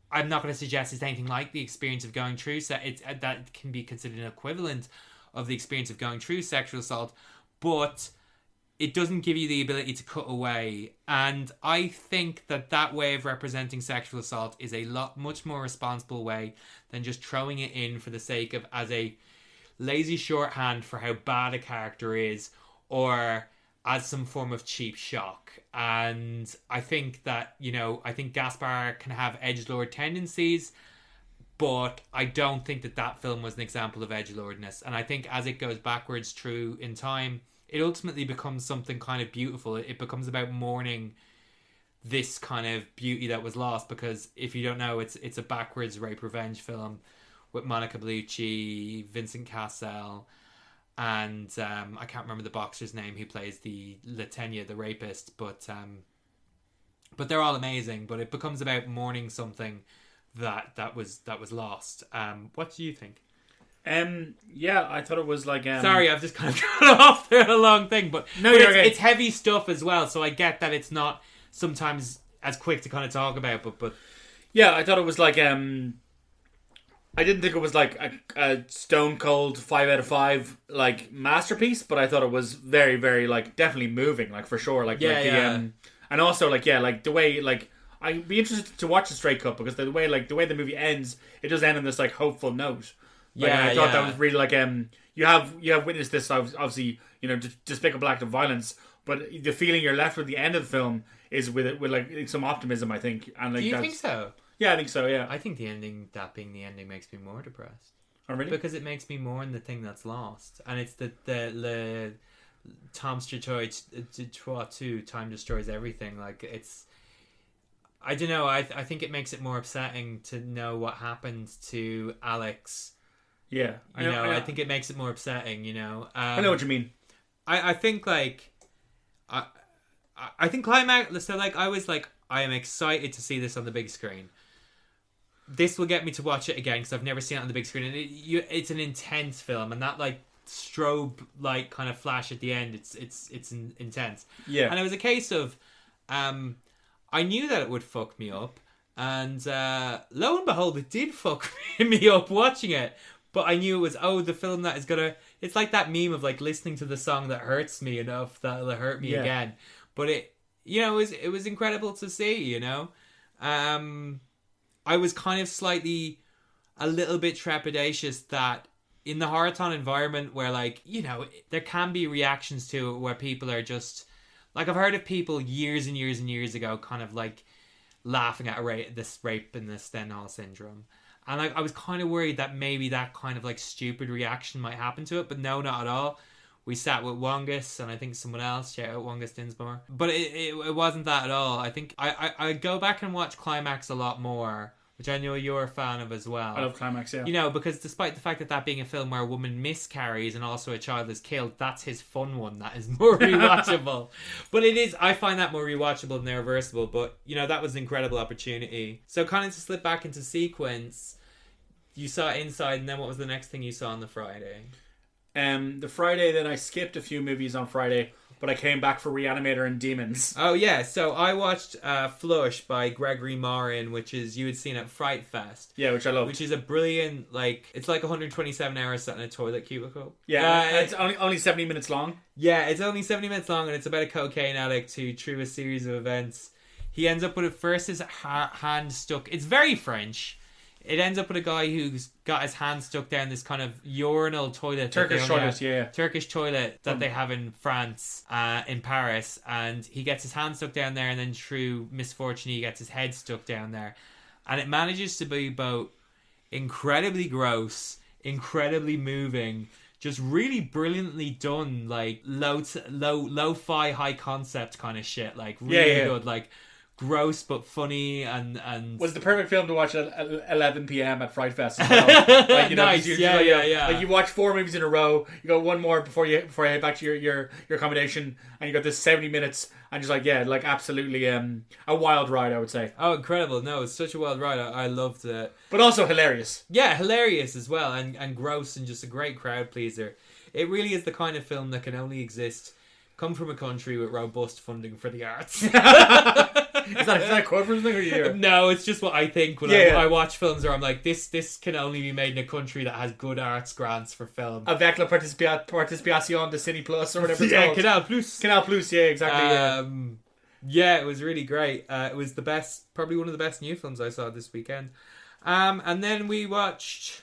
A: I'm not going to suggest it's anything like the experience of going through. So that can be considered an equivalent of the experience of going through sexual assault, but it doesn't give you the ability to cut away. And I think that way of representing sexual assault is a much more responsible way than just throwing it in for the sake of, as a lazy shorthand for how bad a character is, or as some form of cheap shock. And I think that, I think Gaspar can have edgelord tendencies, but I don't think that film was an example of edgelordness. And I think as it goes backwards through in time, it ultimately becomes something kind of beautiful. It becomes about mourning this kind of beauty that was lost. Because if you don't know, it's a backwards rape revenge film with Monica Bellucci, Vincent Cassel, and I can't remember the boxer's name who plays the Latenya, the rapist, but they're all amazing. But it becomes about mourning something that was lost. What do you think?
B: Yeah, I thought it was like
A: sorry, I've just kind of got off there a long thing, but it's heavy stuff as well, so I get that it's not sometimes as quick to kind of talk about, but
B: yeah, I thought it was like I didn't think it was like a stone cold 5 out of 5 like masterpiece, but I thought it was very, very like definitely moving, like for sure, and also like the way like I'd be interested to watch the straight cut, because the way the movie ends, it does end on this like hopeful note. Like, I thought that was really like you have witnessed this, obviously, you know, despicable act of violence, but the feeling you're left with at the end of the film is with like some optimism, I think. And like,
A: do you think so?
B: Yeah, I think so. Yeah,
A: I think the ending, that being the ending, makes me more depressed.
B: Oh, really?
A: Because it makes me mourn the thing that's lost, and it's the Tom Sturtoy time destroys everything. Like, it's, I don't know. I think it makes it more upsetting to know what happened to Alex.
B: Yeah,
A: I think it makes it more upsetting. You know,
B: I know what you mean.
A: I think like I think climax. So like I was like, I am excited to see this on the big screen. This will get me to watch it again because I've never seen it on the big screen, and it's an intense film, and that like strobe light kind of flash at the end, it's intense.
B: Yeah,
A: and it was a case of I knew that it would fuck me up, and lo and behold, it did fuck me up watching it. But I knew it was, the film that is gonna. It's like that meme of like listening to the song that hurts me enough that it'll hurt me again. But it was incredible to see. You know, I was kind of slightly, a little bit trepidatious that in the Horrorthon environment, where like, you know, there can be reactions to it where people are just like, I've heard of people years and years and years ago kind of like laughing at this rape and the Stendhal syndrome. And like, I was kind of worried that maybe that kind of like stupid reaction might happen to it, but no, not at all. We sat with Wongus and I think someone else, shout out Wongus Dinsmore. But it wasn't that at all. I think I go back and watch Climax a lot more, which I know you're a fan of as well.
B: I love Climax, yeah.
A: You know, because despite the fact that being a film where a woman miscarries and also a child is killed, that's his fun one. That is more rewatchable. But I find that more rewatchable than Irreversible. But, you know, that was an incredible opportunity. So kind of to slip back into sequence, you saw Inside, and then what was the next thing you saw on the Friday?
B: The Friday, then I skipped a few movies on Friday, but I came back for Reanimator and Demons.
A: Oh, yeah. So I watched Flush by Gregory Morin, which is, you had seen at Fright Fest.
B: Yeah, which I love.
A: Which is a brilliant, like, it's like 127 hours sat in a toilet cubicle.
B: Yeah, it's only 70 minutes long.
A: Yeah, it's only 70 minutes long, and it's about a cocaine addict who, through a series of events, he ends up with, at first, his hand stuck. It's very French. It ends up with a guy who's got his hand stuck down this kind of urinal toilet.
B: Turkish toilet, yeah.
A: Turkish toilet that they have in France, in Paris. And he gets his hand stuck down there, and then through misfortune, he gets his head stuck down there. And it manages to be both incredibly gross, incredibly moving, just really brilliantly done, like lo-fi high concept kind of shit. Like really good, like gross but funny, and
B: was the perfect film to watch at 11 p.m. at Fright Fest as well. Like, you know,
A: nice. Yeah.
B: Like you watch 4 movies in a row, you go one more before you head back to your accommodation, and you got this 70 minutes, and just like absolutely a wild ride, I would say.
A: Oh, incredible! No, it's such a wild ride. I loved it,
B: but also hilarious.
A: Yeah, hilarious as well, and gross, and just a great crowd pleaser. It really is the kind of film that can only come from a country with robust funding for the arts.
B: Is that a quote from something, or you hear?
A: No, it's just what I think when I watch films where I'm like, this can only be made in a country that has good arts grants for film.
B: Avec la participation de Cine Plus or whatever it's called.
A: Canal Plus.
B: Canal Plus, yeah, exactly.
A: Yeah, it was really great. It was the best, probably one of the best new films I saw this weekend. And then we watched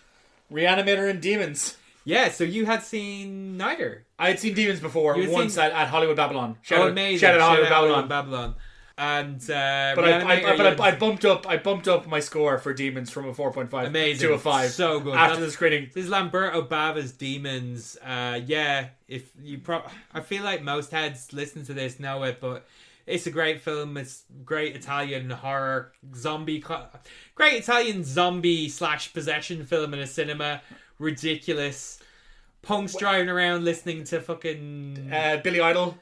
B: Reanimator and Demons.
A: Yeah, so you had seen neither.
B: I had seen Demons before, once at Hollywood Babylon.
A: Amazing.
B: Shout out Hollywood Babylon.
A: And
B: but I bumped up my score for Demons from a 4.5 to a 5.
A: So good
B: after the screening.
A: This is Lamberto Bava's Demons. If you I feel like most heads listen to this know it, but It's a great film. It's great Italian horror great Italian zombie / possession film in a cinema. Ridiculous. Punks driving around listening to fucking
B: Billy Idol.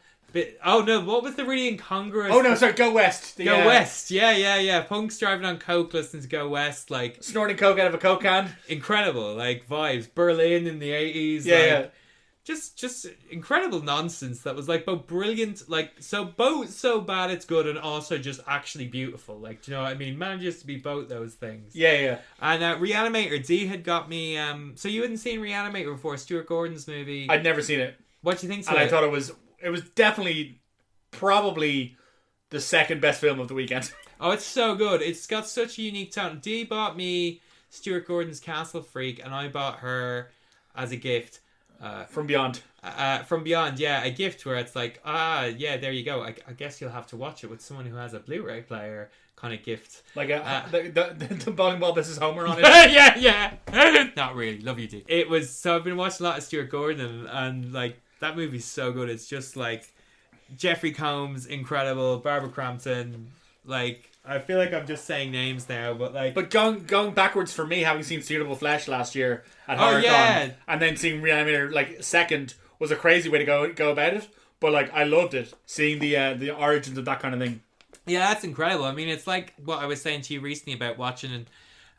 A: Oh no, what was the really incongruous...
B: Oh no, sorry, Go West.
A: Go West, yeah. Punks driving on coke listening to Go West, like...
B: Snorting coke out of a coke can.
A: Incredible, like, vibes. Berlin in the 80s,
B: yeah.
A: Just incredible nonsense that was, like, both brilliant, like, both so bad it's good and also just actually beautiful. Like, do you know what I mean? Manages to be both those things.
B: Yeah.
A: And Reanimator, D had got me... So you hadn't seen Reanimator before, Stuart Gordon's movie.
B: I'd never seen it.
A: What do you think so?
B: And I thought it was definitely, probably the second best film of the weekend.
A: Oh, it's so good. It's got such a unique tone. Dee bought me Stuart Gordon's Castle Freak, and I bought her as a gift.
B: From Beyond.
A: From Beyond, yeah. A gift where it's like, yeah, there you go. I guess you'll have to watch it with someone who has a Blu-ray player kind of gift.
B: Like the bowling ball Mrs. Homer on it.
A: yeah. Not really. Love you, Dee. It was... So I've been watching a lot of Stuart Gordon, and like, that movie's so good. It's just like Jeffrey Combs, incredible. Barbara Crampton, like, I feel like I'm just saying names now, but like...
B: But going backwards for me, having seen Suitable Flesh last year at Horrorthon, and then seeing Reanimator like second was a crazy way to go about it. But like, I loved it, seeing the origins of that kind of thing.
A: Yeah, that's incredible. I mean, it's like what I was saying to you recently about watching an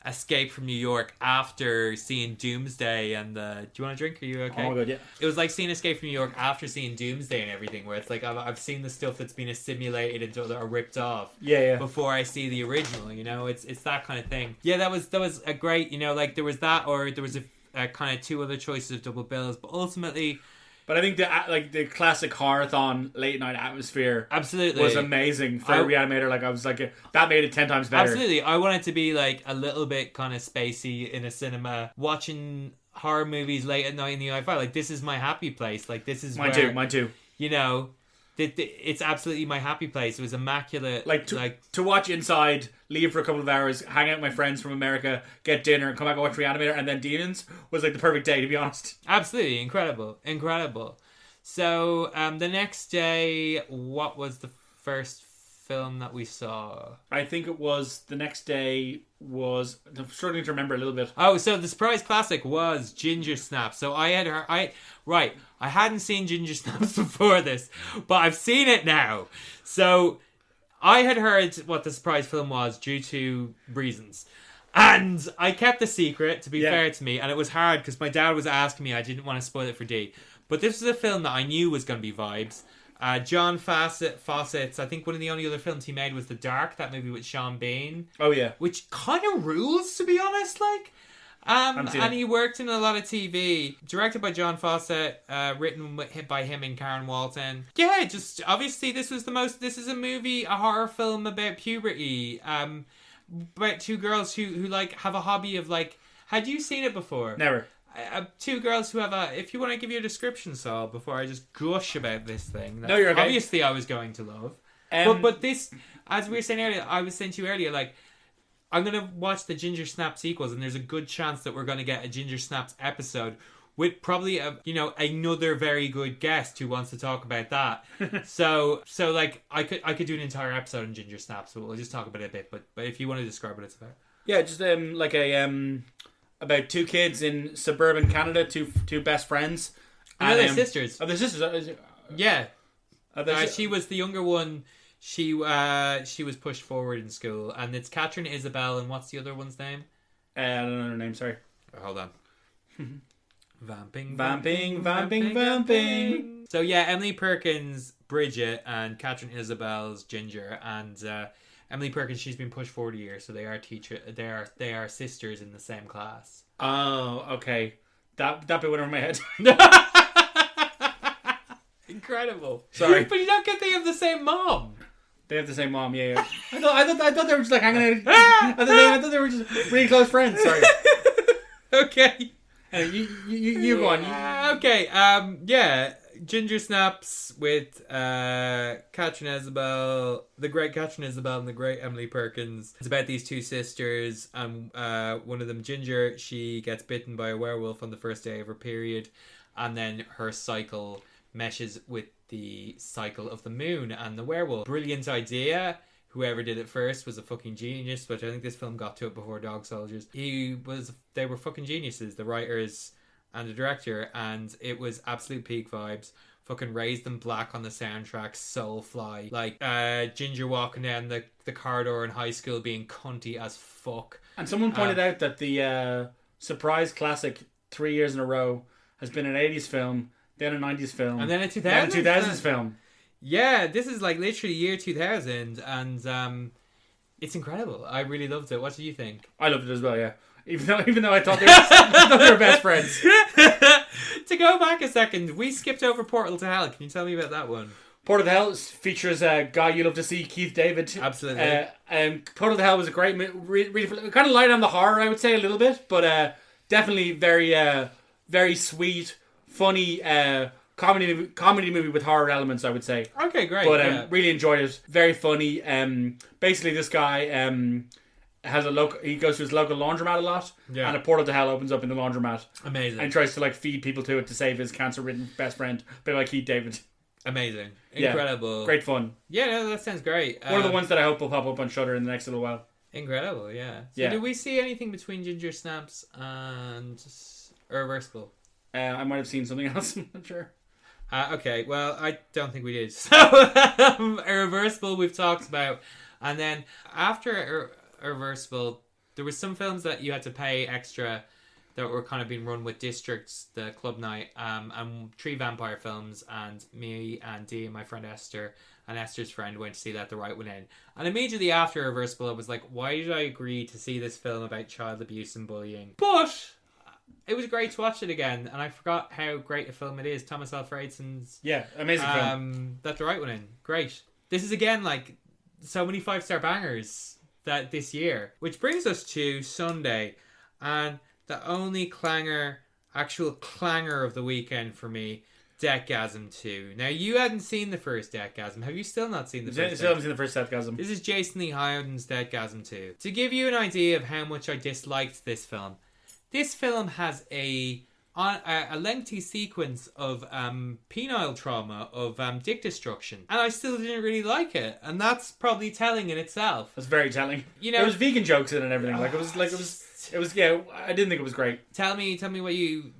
A: Escape from New York after seeing Doomsday and do you want a drink? Are you okay?
B: Oh my god, yeah.
A: It was like seeing Escape from New York after seeing Doomsday and everything, where it's like I've seen the stuff that's been assimilated or ripped off before I see the original, you know? It's that kind of thing. Yeah, that was a great, you know, like there was that, or there was a kind of two other choices of double bills, but ultimately...
B: But I think the classic Horrorthon late night atmosphere
A: absolutely
B: was amazing for a Reanimator. Like, I was like, that made it 10 times better.
A: Absolutely. I wanted to be like a little bit kind of spacey in a cinema, watching horror movies late at night in the I5. Like, this is my happy place. Like, this is
B: mine too.
A: You know, it's absolutely my happy place. It was immaculate.
B: To watch inside, leave for a couple of hours, hang out with my friends from America, get dinner, come back and watch Reanimator, and then Demons was like the perfect day, to be honest.
A: Absolutely. Incredible. So, the next day, what was the first film that we saw? I
B: think it was the next day was... I'm struggling to remember a little bit.
A: Oh, so the surprise classic was Ginger Snaps. So I hadn't seen Ginger Snaps before this, but I've seen it now. So I had heard what the surprise film was due to reasons. And I kept the secret, to be fair to me, and it was hard because my dad was asking me. I didn't want to spoil it for Dee. But this was a film that I knew was going to be vibes. John Fawcett's, I think one of the only other films he made was The Dark, that movie with Sean Bean.
B: Oh, yeah.
A: Which kind of rules, to be honest, like. And he worked in a lot of TV. Directed by John Fawcett, written by him and Karen Walton. Yeah, just, obviously this is a movie, a horror film about puberty. About two girls who like, have a hobby of, like, had you seen it before?
B: Never.
A: Two girls who have if you want to give you a description, Saul, before I just gush about this thing.
B: No, you're okay.
A: Obviously I was going to love. But this, as we were saying earlier, I was saying to you earlier, like, I'm going to watch the Ginger Snaps sequels, and there's a good chance that we're going to get a Ginger Snaps episode with probably another very good guest who wants to talk about that. so like I could do an entire episode on Ginger Snaps, but we'll just talk about it a bit. But if you want to describe what it's about,
B: yeah, just like about two kids in suburban Canada, two best friends.
A: And they're sisters.
B: Oh, they're sisters.
A: Yeah. She was the younger one. She was pushed forward in school, and it's Catherine Isabel, and what's the other one's name?
B: I don't know her name. Sorry.
A: Hold on. Vamping. So yeah, Emily Perkins, Bridget, and Catherine Isabel's Ginger, and Emily Perkins, she's been pushed forward a year, so they are sisters in the same class.
B: Oh, okay. That bit went over my head.
A: Incredible.
B: Sorry,
A: but you don't get they have the same mom.
B: They have the same mom, yeah. I thought they were just like hanging out. I thought they were just really close friends. Sorry.
A: Okay.
B: You go on.
A: Okay. Yeah. Ginger Snaps with Catherine Isabel, the great Catherine Isabel and the great Emily Perkins. It's about these two sisters, and one of them, Ginger, she gets bitten by a werewolf on the first day of her period, and then her cycle meshes with the cycle of the moon and the werewolf. Brilliant idea. Whoever did it first was a fucking genius, but I think this film got to it before Dog Soldiers. They were fucking geniuses, the writers and the director, and it was absolute peak vibes. Fucking Raised in Black on the soundtrack, Soulfly. Like, Ginger walking down the corridor in high school being cunty as fuck.
B: And someone pointed out that the surprise classic 3 years in a row has been an 80s film, then a 90s film,
A: and then a 2000s,
B: then a 2000s film.
A: Yeah, this is like literally year 2000, and it's incredible. I really loved it. What do you think?
B: I loved it as well, yeah. Even though I thought they were best friends.
A: To go back a second, we skipped over Portal to Hell. Can you tell me about that one?
B: Portal to Hell features a guy you love to see, Keith David.
A: Absolutely.
B: Portal to Hell was a great movie. Really, kind of light on the horror, I would say, a little bit, but definitely very sweet, funny comedy movie with horror elements, I would say.
A: Okay, great.
B: But really enjoyed it. Very funny. Basically, this guy he goes to his local laundromat a lot, and a portal to hell opens up in the laundromat.
A: Amazing.
B: And tries to feed people to it to save his cancer-ridden best friend, a bit like Keith David.
A: Amazing. Incredible.
B: Yeah, great fun.
A: Yeah, no, that sounds great.
B: One of the ones that I hope will pop up on Shudder in the next little while.
A: Incredible, yeah. So did we see anything between Ginger Snaps and Irreversible?
B: I might have seen something else, I'm not sure.
A: Okay, well, I don't think we did. So, Irreversible we've talked about. And then after Irreversible, there were some films that you had to pay extra that were kind of being run with Districts, the club night, and 3 vampire films, and me and Dee and my friend Esther and Esther's friend went to see Let the Right One In. And immediately after Irreversible, I was like, why did I agree to see this film about child abuse and bullying? But it was great to watch it again, and I forgot how great a film it is. Thomas Alfredsson's
B: amazing film.
A: Let the Right One In. Great. This is again so many 5-star bangers that this year, which brings us to Sunday, and the only actual clanger of the weekend for me, Deathgasm 2. Now, you hadn't seen the first Deathgasm. Have you still not seen the first?
B: Still haven't seen the first Deathgasm.
A: This is Jason Lee Howden's Deathgasm 2. To give you an idea of how much I disliked this film has a lengthy sequence of penile trauma, of dick destruction, and I still didn't really like it, and that's probably telling in itself.
B: That's very telling. There was vegan jokes in it and everything. It was I didn't think it was great.
A: Tell me what you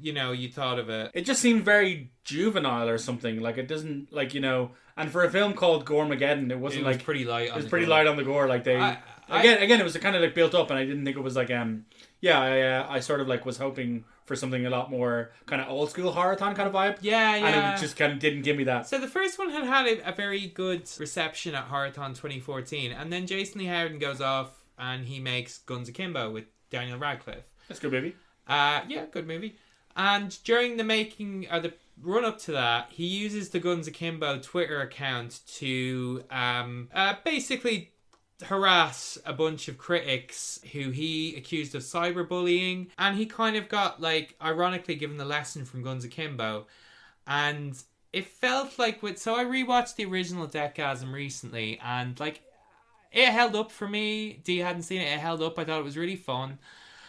A: thought of it.
B: It just seemed very juvenile or something. It doesn't and for a film called Goremageddon, it was
A: pretty light.
B: It was pretty light on the gore. Again, it was kind of built up, and I didn't think it was I sort of was hoping for something a lot more kind of old school Horrorthon kind of vibe.
A: Yeah.
B: And it just kind of didn't give me that.
A: So the first one had a very good reception at Horrorthon 2014, and then Jason Lee Howden goes off and he makes Guns Akimbo with Daniel Radcliffe.
B: That's a good movie.
A: Good movie. And during the making or the run up to that, he uses the Guns Akimbo Twitter account to basically harass a bunch of critics who he accused of cyberbullying, and he kind of got ironically given the lesson from Guns Akimbo, and it felt so I rewatched the original Deathgasm recently, and it held up for me. Dee hadn't seen it. It held up. I thought it was really fun.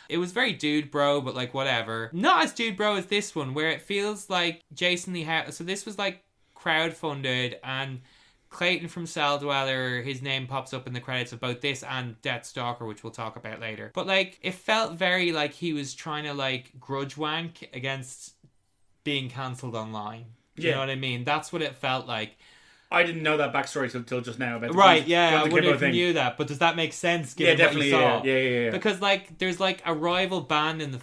A: It was very dude bro, but whatever. Not as dude bro as this one, where it feels like Jason Lee Howden. So this was crowdfunded, and Clayton from Cell Dweller, his name pops up in the credits of both this and Deathstalker, which we'll talk about later. But it felt very he was trying to grudge wank against being cancelled online. Do you know what I mean? That's what it felt like.
B: I didn't know that backstory till just now. About
A: I wouldn't have knew that. But does that make sense? Given
B: definitely.
A: What you saw?
B: Yeah.
A: Because there's a rival band in the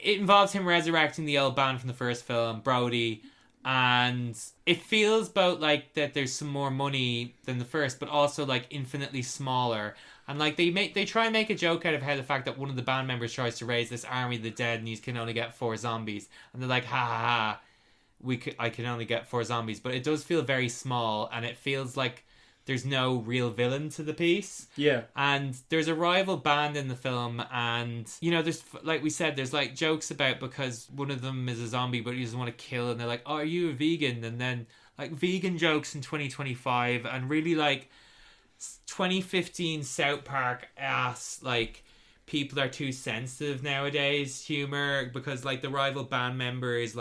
A: it involves him resurrecting the old band from the first film, Brody, and it feels both that there's some more money than the first, but also infinitely smaller. And they try and make a joke out of how the fact that one of the band members tries to raise this army of the dead and he can only get 4 zombies, and they're like, ha ha ha. I can only get 4 zombies, but it does feel very small, and it feels like there's no real villain to the piece.
B: Yeah.
A: And there's a rival band in the film, and there's we said, there's jokes about because one of them is a zombie but he doesn't want to kill, and they're like, oh, are you a vegan? And then vegan jokes in 2025, and really 2015 South Park ass people are too sensitive nowadays humor, because the rival band member is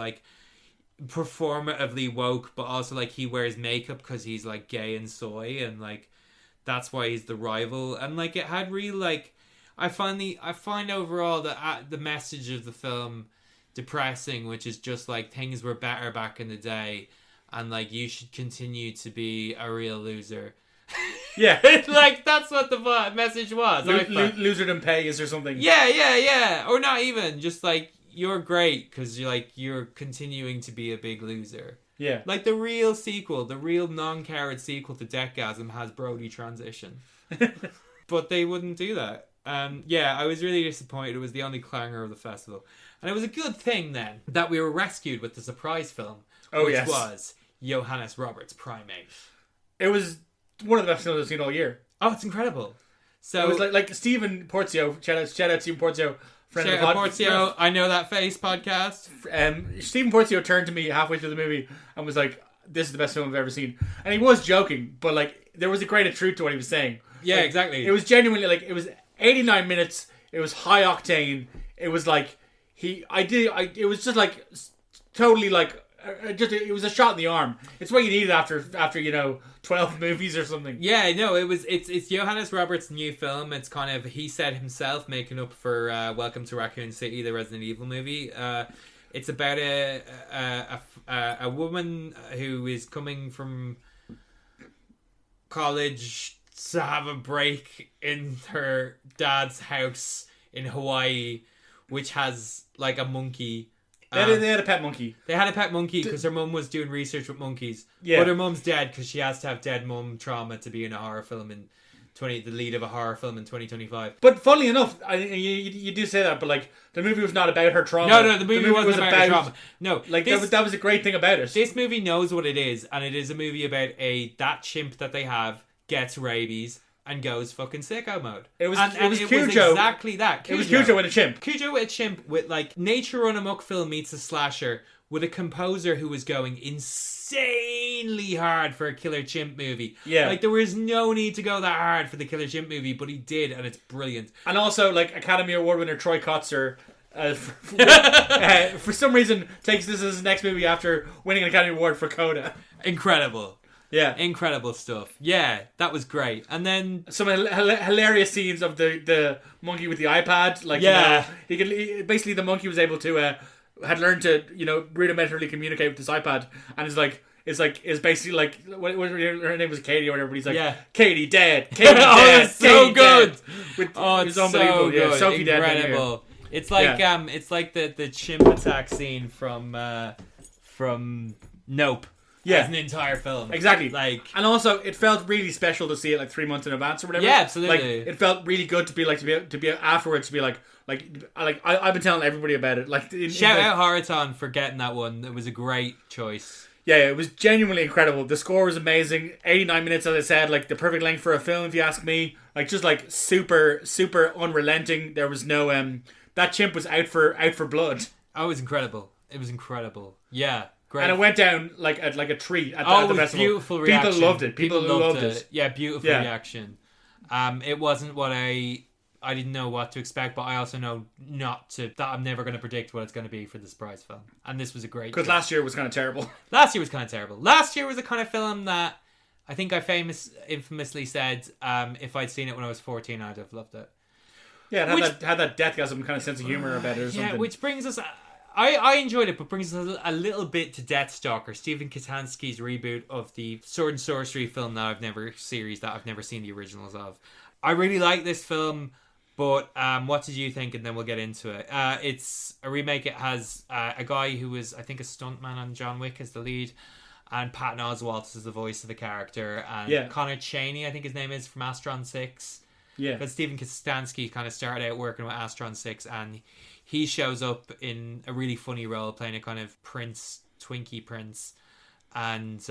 A: performatively woke, but also like he wears makeup because he's like gay and soy, and like that's why he's the rival. And like it had real like I find overall that the message of the film depressing, which is just like things were better back in the day, and like you should continue to be a real loser.
B: Yeah.
A: Like that's what the message was.
B: Loser than pay is or something.
A: Yeah. Or not even just like you're great because you're continuing to be a big loser.
B: Yeah.
A: Like the real sequel, the real non-carrot sequel to Deathgasm has Brody transition. But they wouldn't do that. Yeah, I was really disappointed. It was the only clanger of the festival. And it was a good thing then that we were rescued with the surprise film, which was Johannes Roberts' Primate.
B: It was one of the best films I've seen all year.
A: Oh, it's incredible. So
B: it was like Stephen Porzio, shout out Stephen Porzio, friend of the
A: Porzio, I Know That Face podcast.
B: Stephen Porzio turned to me halfway through the movie and was like, "This is the best film I've ever seen." And he was joking, but like there was a grain of truth to what he was saying.
A: Yeah,
B: like,
A: exactly.
B: It was genuinely like it was 89 minutes. It was high octane. It was like it was just like totally like it was a shot in the arm. It's what you needed after 12 movies or something.
A: Yeah, no, it's Johannes Roberts' new film. It's kind of, he said himself, making up for Welcome to Raccoon City, the Resident Evil movie. It's about a woman who is coming from college to have a break in her dad's house in Hawaii, which has like a monkey.
B: They had a pet monkey.
A: They had a pet monkey because her mum was doing research with monkeys.
B: Yeah.
A: But her mum's dead because she has to have dead mum trauma to be in a horror film the lead of a horror film in 2025.
B: But funnily enough, you do say that, but like the movie was not about her trauma.
A: No, the movie wasn't about her trauma. No,
B: like that was a great thing about it.
A: This movie knows what it is, and it is a movie about that chimp that they have gets rabies and goes fucking sicko mode. It was
B: Cujo.
A: Exactly that.
B: It was Cujo with a chimp.
A: Cujo with a chimp with like nature on a muck film meets a slasher with a composer who was going insanely hard for a killer chimp movie.
B: Yeah.
A: Like there was no need to go that hard for the killer chimp movie, but he did, and it's brilliant.
B: And also like Academy Award winner Troy Kotzer for some reason takes this as his next movie after winning an Academy Award for Coda.
A: Incredible.
B: Yeah.
A: Incredible stuff. Yeah, that was great. And then
B: some hilarious scenes of the monkey with the iPad. Like, basically the monkey was able to had learned to rudimentarily communicate with this iPad, and is basically like what her name was Katie or whatever. But he's like, Katie dead. Katie dead.
A: It's so good.
B: It's
A: unbelievable.
B: So good.
A: Yeah,
B: Sophie
A: incredible. It's like it's like the chimp attack scene from Nope.
B: Yeah,
A: as an entire film.
B: Exactly.
A: Like,
B: and also it felt really special to see it like 3 months in advance or whatever.
A: Yeah, absolutely.
B: Like it felt really good to be afterwards to be like I've been telling everybody about it. Like
A: shout out Horrorthon for getting that one. It was a great choice.
B: Yeah, it was genuinely incredible. The score was amazing. 89 minutes, as I said, like the perfect length for a film, if you ask me. Like just like super unrelenting. There was no that chimp was out for blood.
A: Oh, it was incredible. It was incredible. Yeah. Great.
B: And it went down like a treat at the festival.
A: Beautiful reaction.
B: People loved it. People loved it.
A: Yeah, beautiful reaction. It wasn't what I didn't know what to expect, but I also know that I'm never going to predict what it's going to be for the surprise film. And this was a great.
B: Because last year was kind of terrible.
A: Last year was kind of terrible. Last year was the kind of film that I think I infamously said if I'd seen it when I was 14, I'd have loved it.
B: Yeah, it had that deathgasm kind of sense of humor about it or something.
A: Yeah, which brings us. I enjoyed it, but brings us a little bit to Deathstalker, Stephen Kaczynski's reboot of the sword and sorcery film that I've never seen the originals of. I really like this film, but what did you think? And then we'll get into it. It's a remake. It has a guy who was, I think, a stuntman on John Wick as the lead, and Patton Oswalt is the voice of the character, and Connor Chaney, I think his name is, from Astron 6.
B: Yeah.
A: Because Stephen Kaczynski kind of started out working with Astron 6, and he shows up in a really funny role playing a kind of Twinkie prince. And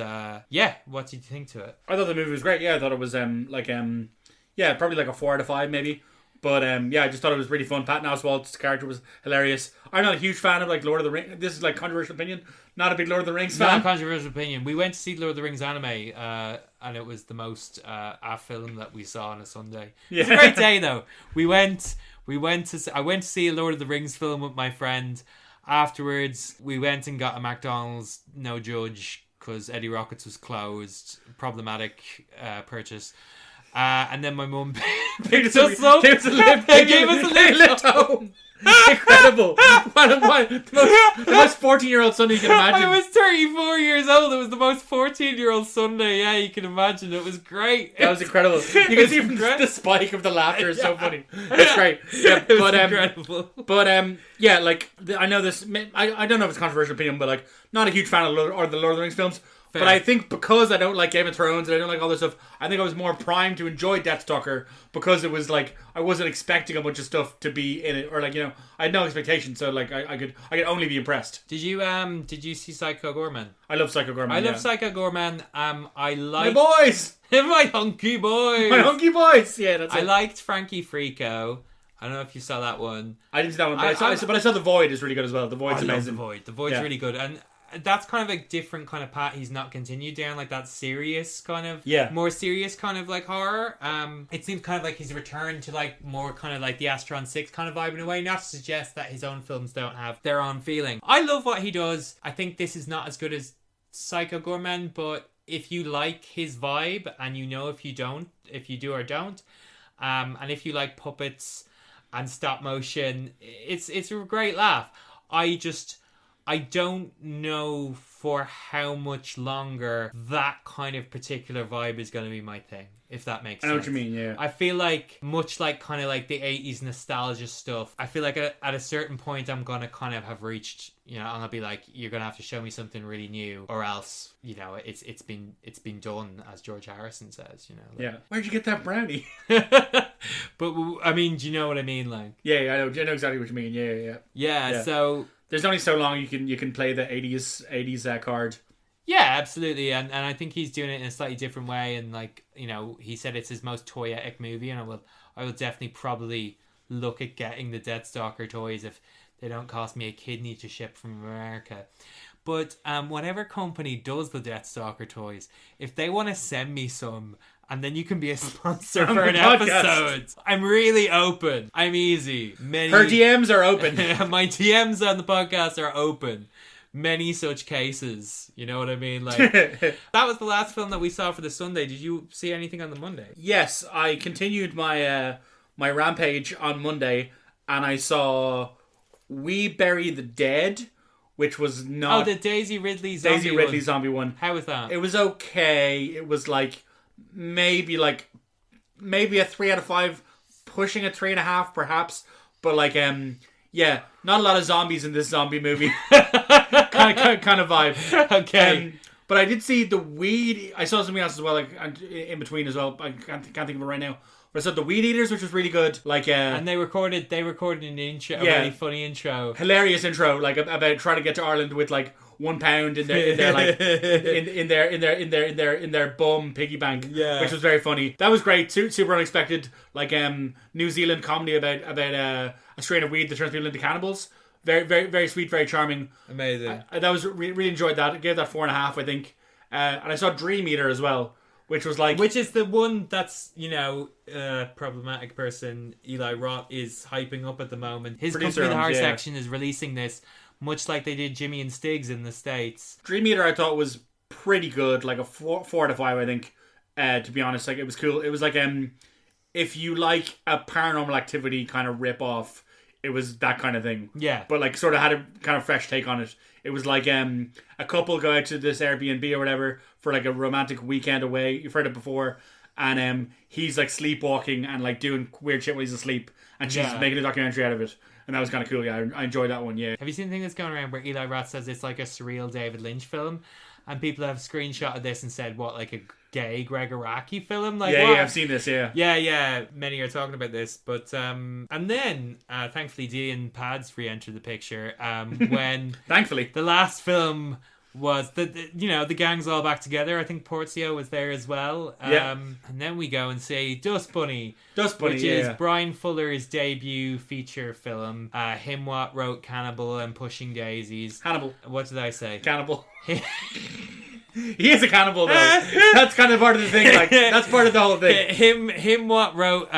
A: what did you think to it?
B: I thought the movie was great. Yeah, I thought it was probably like a 4 out of 5 maybe. But I just thought it was really fun. Patton Oswalt's character was hilarious. I'm not a huge fan of like Lord of the Rings. This is like controversial opinion. Not a big Lord of the Rings fan.
A: Not a controversial opinion. We went to see Lord of the Rings anime, and it was the most a film that we saw on a Sunday. Yeah. It was a great day though. I went to see a Lord of the Rings film with my friend, Afterwards, we went and got a McDonald's, no judge, because Eddie Rockets was closed. Problematic purchase. And then my mum picked us up. Gave us a lift home.
B: Incredible. The most 14-year-old Sunday you can imagine.
A: I was 34 years old. It was the most 14-year-old Sunday. Yeah, you can imagine. It was great.
B: That was incredible. You can see from the spike of the laughter. It's so funny. It's great. Yeah,
A: it was incredible.
B: But yeah, like I know this. I don't know if it's a controversial opinion, but like not a huge fan of the Lord of the Rings films. Fair. But I think because I don't like Game of Thrones and I don't like all this stuff, I think I was more primed to enjoy Deathstalker because it was like I wasn't expecting a bunch of stuff to be in it, or like, you know, I had no expectations, so like I could only be impressed.
A: Did you see Psycho Goreman?
B: I love Psycho Goreman.
A: I love Psycho Goreman. I like
B: my boys,
A: my hunky boys,
B: my hunky boys. Yeah, that's it.
A: I liked Frankie Frico. I don't know if you saw that one.
B: I didn't see that one, but I saw The Void is really good as well. The Void's amazing.
A: The Void's really good, and that's kind of a different kind of path he's not continued down, like that serious kind of, more serious kind of like horror. It seems kind of like he's returned to like more kind of like the Astron 6 kind of vibe in a way, not to suggest that his own films don't have their own feeling. I love what he does. I think this is not as good as Psycho Goreman, but if you like his vibe, and you know if you do or don't, and if you like puppets and stop motion, it's a great laugh. I don't know for how much longer that kind of particular vibe is going to be my thing, if that makes sense.
B: I know what you mean, yeah.
A: I feel like, much like kind of like the 80s nostalgia stuff, I feel like at a certain point I'm going to kind of have reached, you know, I'm going to be like, you're going to have to show me something really new, or else, you know, it's been done, as George Harrison says, you know. Like,
B: yeah. Where'd you get that brownie?
A: But, I mean, do you know what I mean? Like,
B: yeah, I know exactly what you mean,
A: Yeah, so
B: there's only so long you can play the 80s card.
A: Yeah, absolutely, and I think he's doing it in a slightly different way, and like, you know, he said it's his most toyetic movie, and I will definitely probably look at getting the Deathstalker toys if they don't cost me a kidney to ship from America. But whatever company does the Deathstalker toys, if they want to send me some, and then you can be a sponsor for an episode, I'm really open. I'm easy.
B: Her DMs are open.
A: My DMs on the podcast are open. Many such cases. You know what I mean? Like, that was the last film that we saw for the Sunday. Did you see anything on the Monday?
B: Yes, I continued my my rampage on Monday, and I saw We Bury the Dead, which was not...
A: Oh, the Daisy Ridley
B: zombie one.
A: How was that?
B: It was okay. It was like maybe a 3 out of 5, pushing a 3.5 perhaps, but like yeah, not a lot of zombies in this zombie movie. kind of vibe.
A: Okay.
B: But I did see the Weed. I saw something else as well, like in between as well. I can't think of it right now. But I saw the Weed Eaters, which was really good. Like,
A: and they recorded an intro, a really funny intro,
B: hilarious intro, like about trying to get to Ireland with like £1 in their bum piggy bank, which was very funny. That was great, super unexpected. Like New Zealand comedy about a strain of weed that turns people into cannibals. Very, very, very sweet, very charming.
A: Amazing.
B: That was really enjoyed that. I gave that 4.5, I think. And I saw Dream Eater as well, which was like...
A: Which is the one that's, you know, problematic person Eli Roth is hyping up at the moment. His company, the Horror Section, is releasing this, much like they did Jimmy and Stiggs in the States.
B: Dream Eater I thought was pretty good, like a 4 out of 5, I think, to be honest. Like, it was cool. It was like, if you like a Paranormal Activity kind of rip-off, it was that kind of thing. Yeah. But like sort of had a kind of fresh take on it. It was like a couple go out to this Airbnb or whatever for like a romantic weekend away. You've heard it before. And he's like sleepwalking and like doing weird shit when he's asleep. And she's making a documentary out of it. And that was kind of cool. Yeah, I enjoyed that one. Yeah.
A: Have you seen the thing that's going around where Eli Roth says it's like a surreal David Lynch film? And people have screenshotted this and said, what, like a gay Greg Araki film? Like,
B: yeah,
A: what?
B: Yeah, I've seen this, yeah.
A: Yeah, many are talking about this. But, and then, thankfully, Dean Pads re-entered the picture when...
B: Thankfully.
A: The last film was, the gang's all back together. I think Portio was there as well. And then we go and see Dust Bunny. Which is Brian Fuller's debut feature film. Him what wrote Cannibal and Pushing Daisies.
B: Hannibal.
A: What did I say?
B: Cannibal. He is a cannibal though. That's kind of part of the thing. Like, that's part of the whole thing.
A: Him what wrote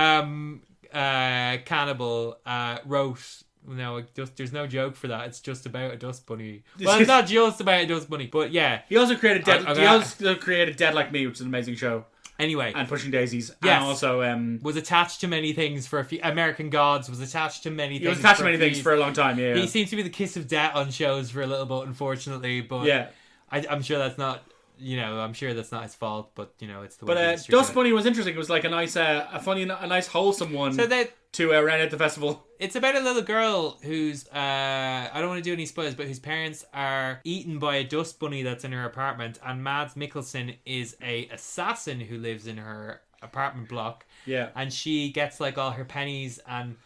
A: Cannibal wrote No, there's no joke for that. It's just about a dust bunny. Well, it's not just about a dust bunny, but yeah.
B: He also created Dead Like Me, which is an amazing show.
A: Anyway,
B: and Pushing Daisies.
A: Yes.
B: And also
A: was attached to many things for a few. American Gods was attached to many things.
B: He was attached to many things for a long time. Yeah.
A: He seems to be the kiss of death on shows for a little bit, unfortunately. But
B: yeah,
A: I'm sure that's not. I'm sure that's not his fault, but it's the way.
B: But Dust Bunny was interesting. It was like a nice, a nice, wholesome one.
A: So
B: to round out the festival.
A: It's about a little girl who's I don't want to do any spoilers, but whose parents are eaten by a dust bunny that's in her apartment, and Mads Mikkelsen is a assassin who lives in her apartment block.
B: Yeah,
A: and she gets like all her pennies and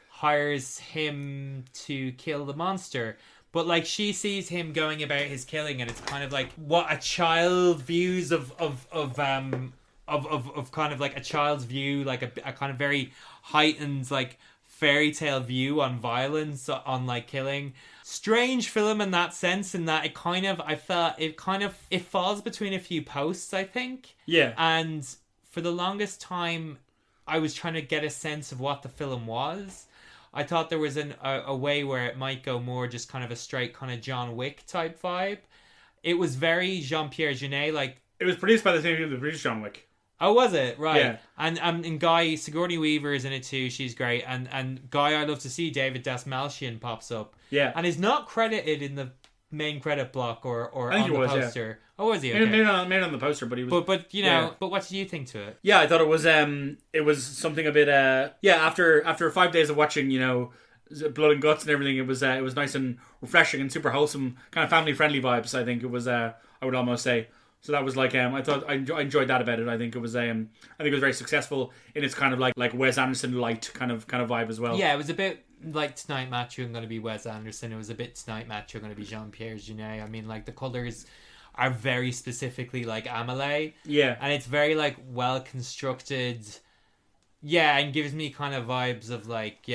A: hires him to kill the monster. But like she sees him going about his killing, and it's kind of like what a child views of kind of like a child's view, like a kind of very heightened like fairy tale view on violence, on like killing. Strange film in that sense, in that it falls between a few posts, I think.
B: Yeah.
A: And for the longest time, I was trying to get a sense of what the film was. I thought there was a way where it might go more just kind of a straight kind of John Wick type vibe. It was very Jean-Pierre Jeunet, like...
B: It was produced by the same people that produced John Wick.
A: Oh, was it? Right.
B: Yeah.
A: And Guy, Sigourney Weaver is in it too. She's great. And Guy I Love to See, David Dastmalchian, pops up.
B: Yeah.
A: And is not credited in the main credit block or on the poster. Yeah. Oh, was he? Okay.
B: Maybe on the poster, but he was...
A: But but what did you think to it?
B: Yeah, I thought it was something a bit... after 5 days of watching, Blood and Guts and everything, it was nice and refreshing and super wholesome, kind of family-friendly vibes, I think it was, I would almost say. So that was like, I thought I enjoyed that about it. I think it was very successful in its kind of like Wes Anderson light kind of vibe as well.
A: Yeah, it was a bit like Tonight Matthew and going to be Wes Anderson. It was a bit Tonight Matthew going to be Jean-Pierre Jeunet. I mean, like the colours are very specifically like Amelie.
B: Yeah,
A: and it's very like well constructed. Yeah, and gives me kind of vibes of like,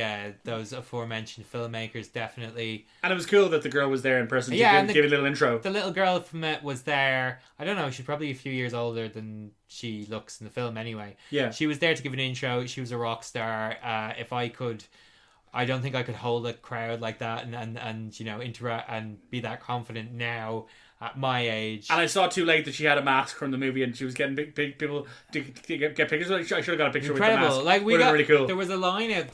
A: those aforementioned filmmakers, definitely.
B: And it was cool that the girl was there in person to give a little intro.
A: The little girl from it was there. I don't know, she's probably a few years older than she looks in the film anyway.
B: Yeah.
A: She was there to give an intro. She was a rock star. I don't think I could hold a crowd like that and interact and be that confident now at my age.
B: And I saw too late that she had a mask from the movie and she was getting big people to get pictures. I should have got a picture
A: Incredible.
B: With the mask.
A: Like
B: really cool.
A: There was a line out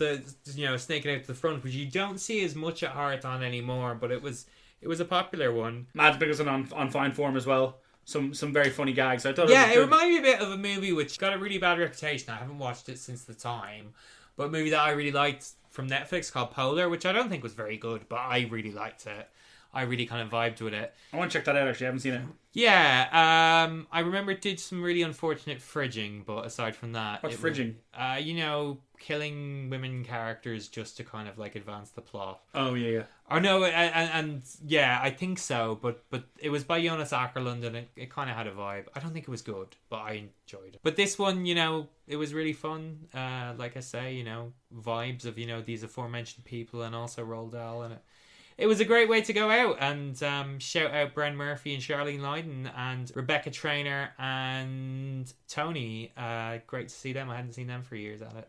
A: snaking out to the front, which you don't see as much at Horrorthon anymore, but it was a popular one.
B: Mads Mikkelsen on fine form as well. Some very funny gags. I thought.
A: It reminded me a bit of a movie which got a really bad reputation. I haven't watched it since the time, but a movie that I really liked from Netflix called Polar, which I don't think was very good, but I really liked it. I really kind of vibed with it.
B: I want to check that out, actually. I haven't seen it.
A: Yeah, I remember it did some really unfortunate fridging, but aside from that...
B: What's fridging?
A: Killing women characters just to kind of, like, advance the plot.
B: Oh, yeah.
A: Or no, and yeah, I think so, but it was by Jonas Åkerlund, and it kind of had a vibe. I don't think it was good, but I enjoyed it. But this one, it was really fun. Like I say, vibes of, these aforementioned people, and also Roald Dahl, and it was a great way to go out, and shout out Bren Murphy and Charlene Lydon and Rebecca Traynor and Tony. Great to see them. I hadn't seen them for years at it.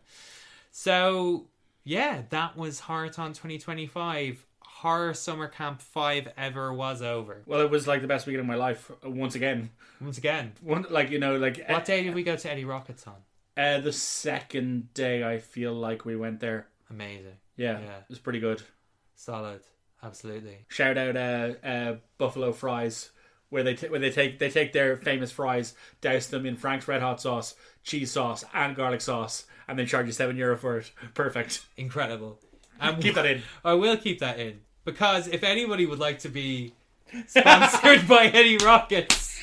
A: So, yeah, that was Horrorthon 2025. Horror Summer Camp 5 ever was over.
B: Well, it was like the best weekend of my life, once again.
A: What day did we go to Eddie Rockets on?
B: The second day, I feel like we went there.
A: Amazing.
B: Yeah. It was pretty good.
A: Solid. Absolutely.
B: Shout out Buffalo Fries, where they take their famous fries, douse them in Frank's Red Hot sauce, cheese sauce, and garlic sauce, and then charge you €7 for it. Perfect. Incredible. Keep that in.
A: I will keep that in, because if anybody would like to be sponsored by Eddie Rockets,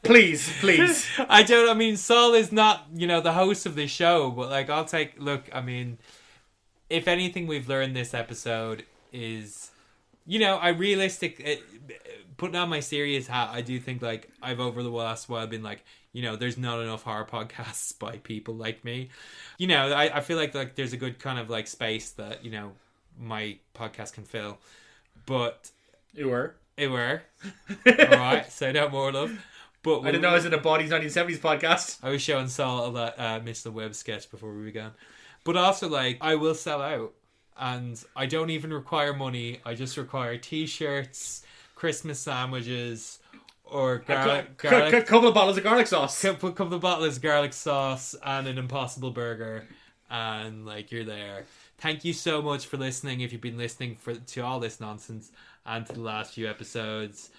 B: please.
A: Saul is not the host of this show, but I'll take. Look, if anything we've learned this episode is, putting on my serious hat, I do think I've over the last while been there's not enough horror podcasts by people like me. I feel like there's a good kind of space that, my podcast can fill. But
B: it were.
A: Alright, so no more love. But
B: I didn't know I was in a Bodies 1970s podcast.
A: I was showing Saul that Mr. Webb sketch before we began. But also, like, I will sell out. And I don't even require money. I just require t-shirts, Christmas sandwiches, or garlic.
B: Couple of bottles of garlic sauce.
A: Couple of bottles of garlic sauce and an Impossible Burger. And, like, you're there. Thank you so much for listening. If you've been listening to all this nonsense and to the last few episodes,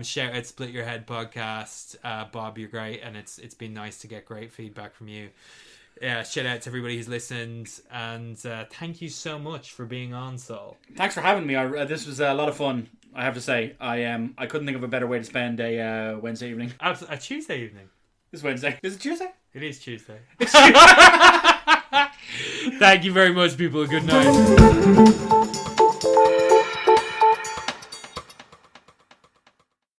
A: shout out Split Your Head podcast. Bob, you're great, and it's been nice to get great feedback from you. Yeah, shout out to everybody who's listened, and thank you so much for being on, Saul.
B: Thanks for having me. This was a lot of fun, I have to say. I couldn't think of a better way to spend a Wednesday evening.
A: A Tuesday evening.
B: This Wednesday. Is it Tuesday?
A: It is Tuesday. Thank you very much, people. Good night.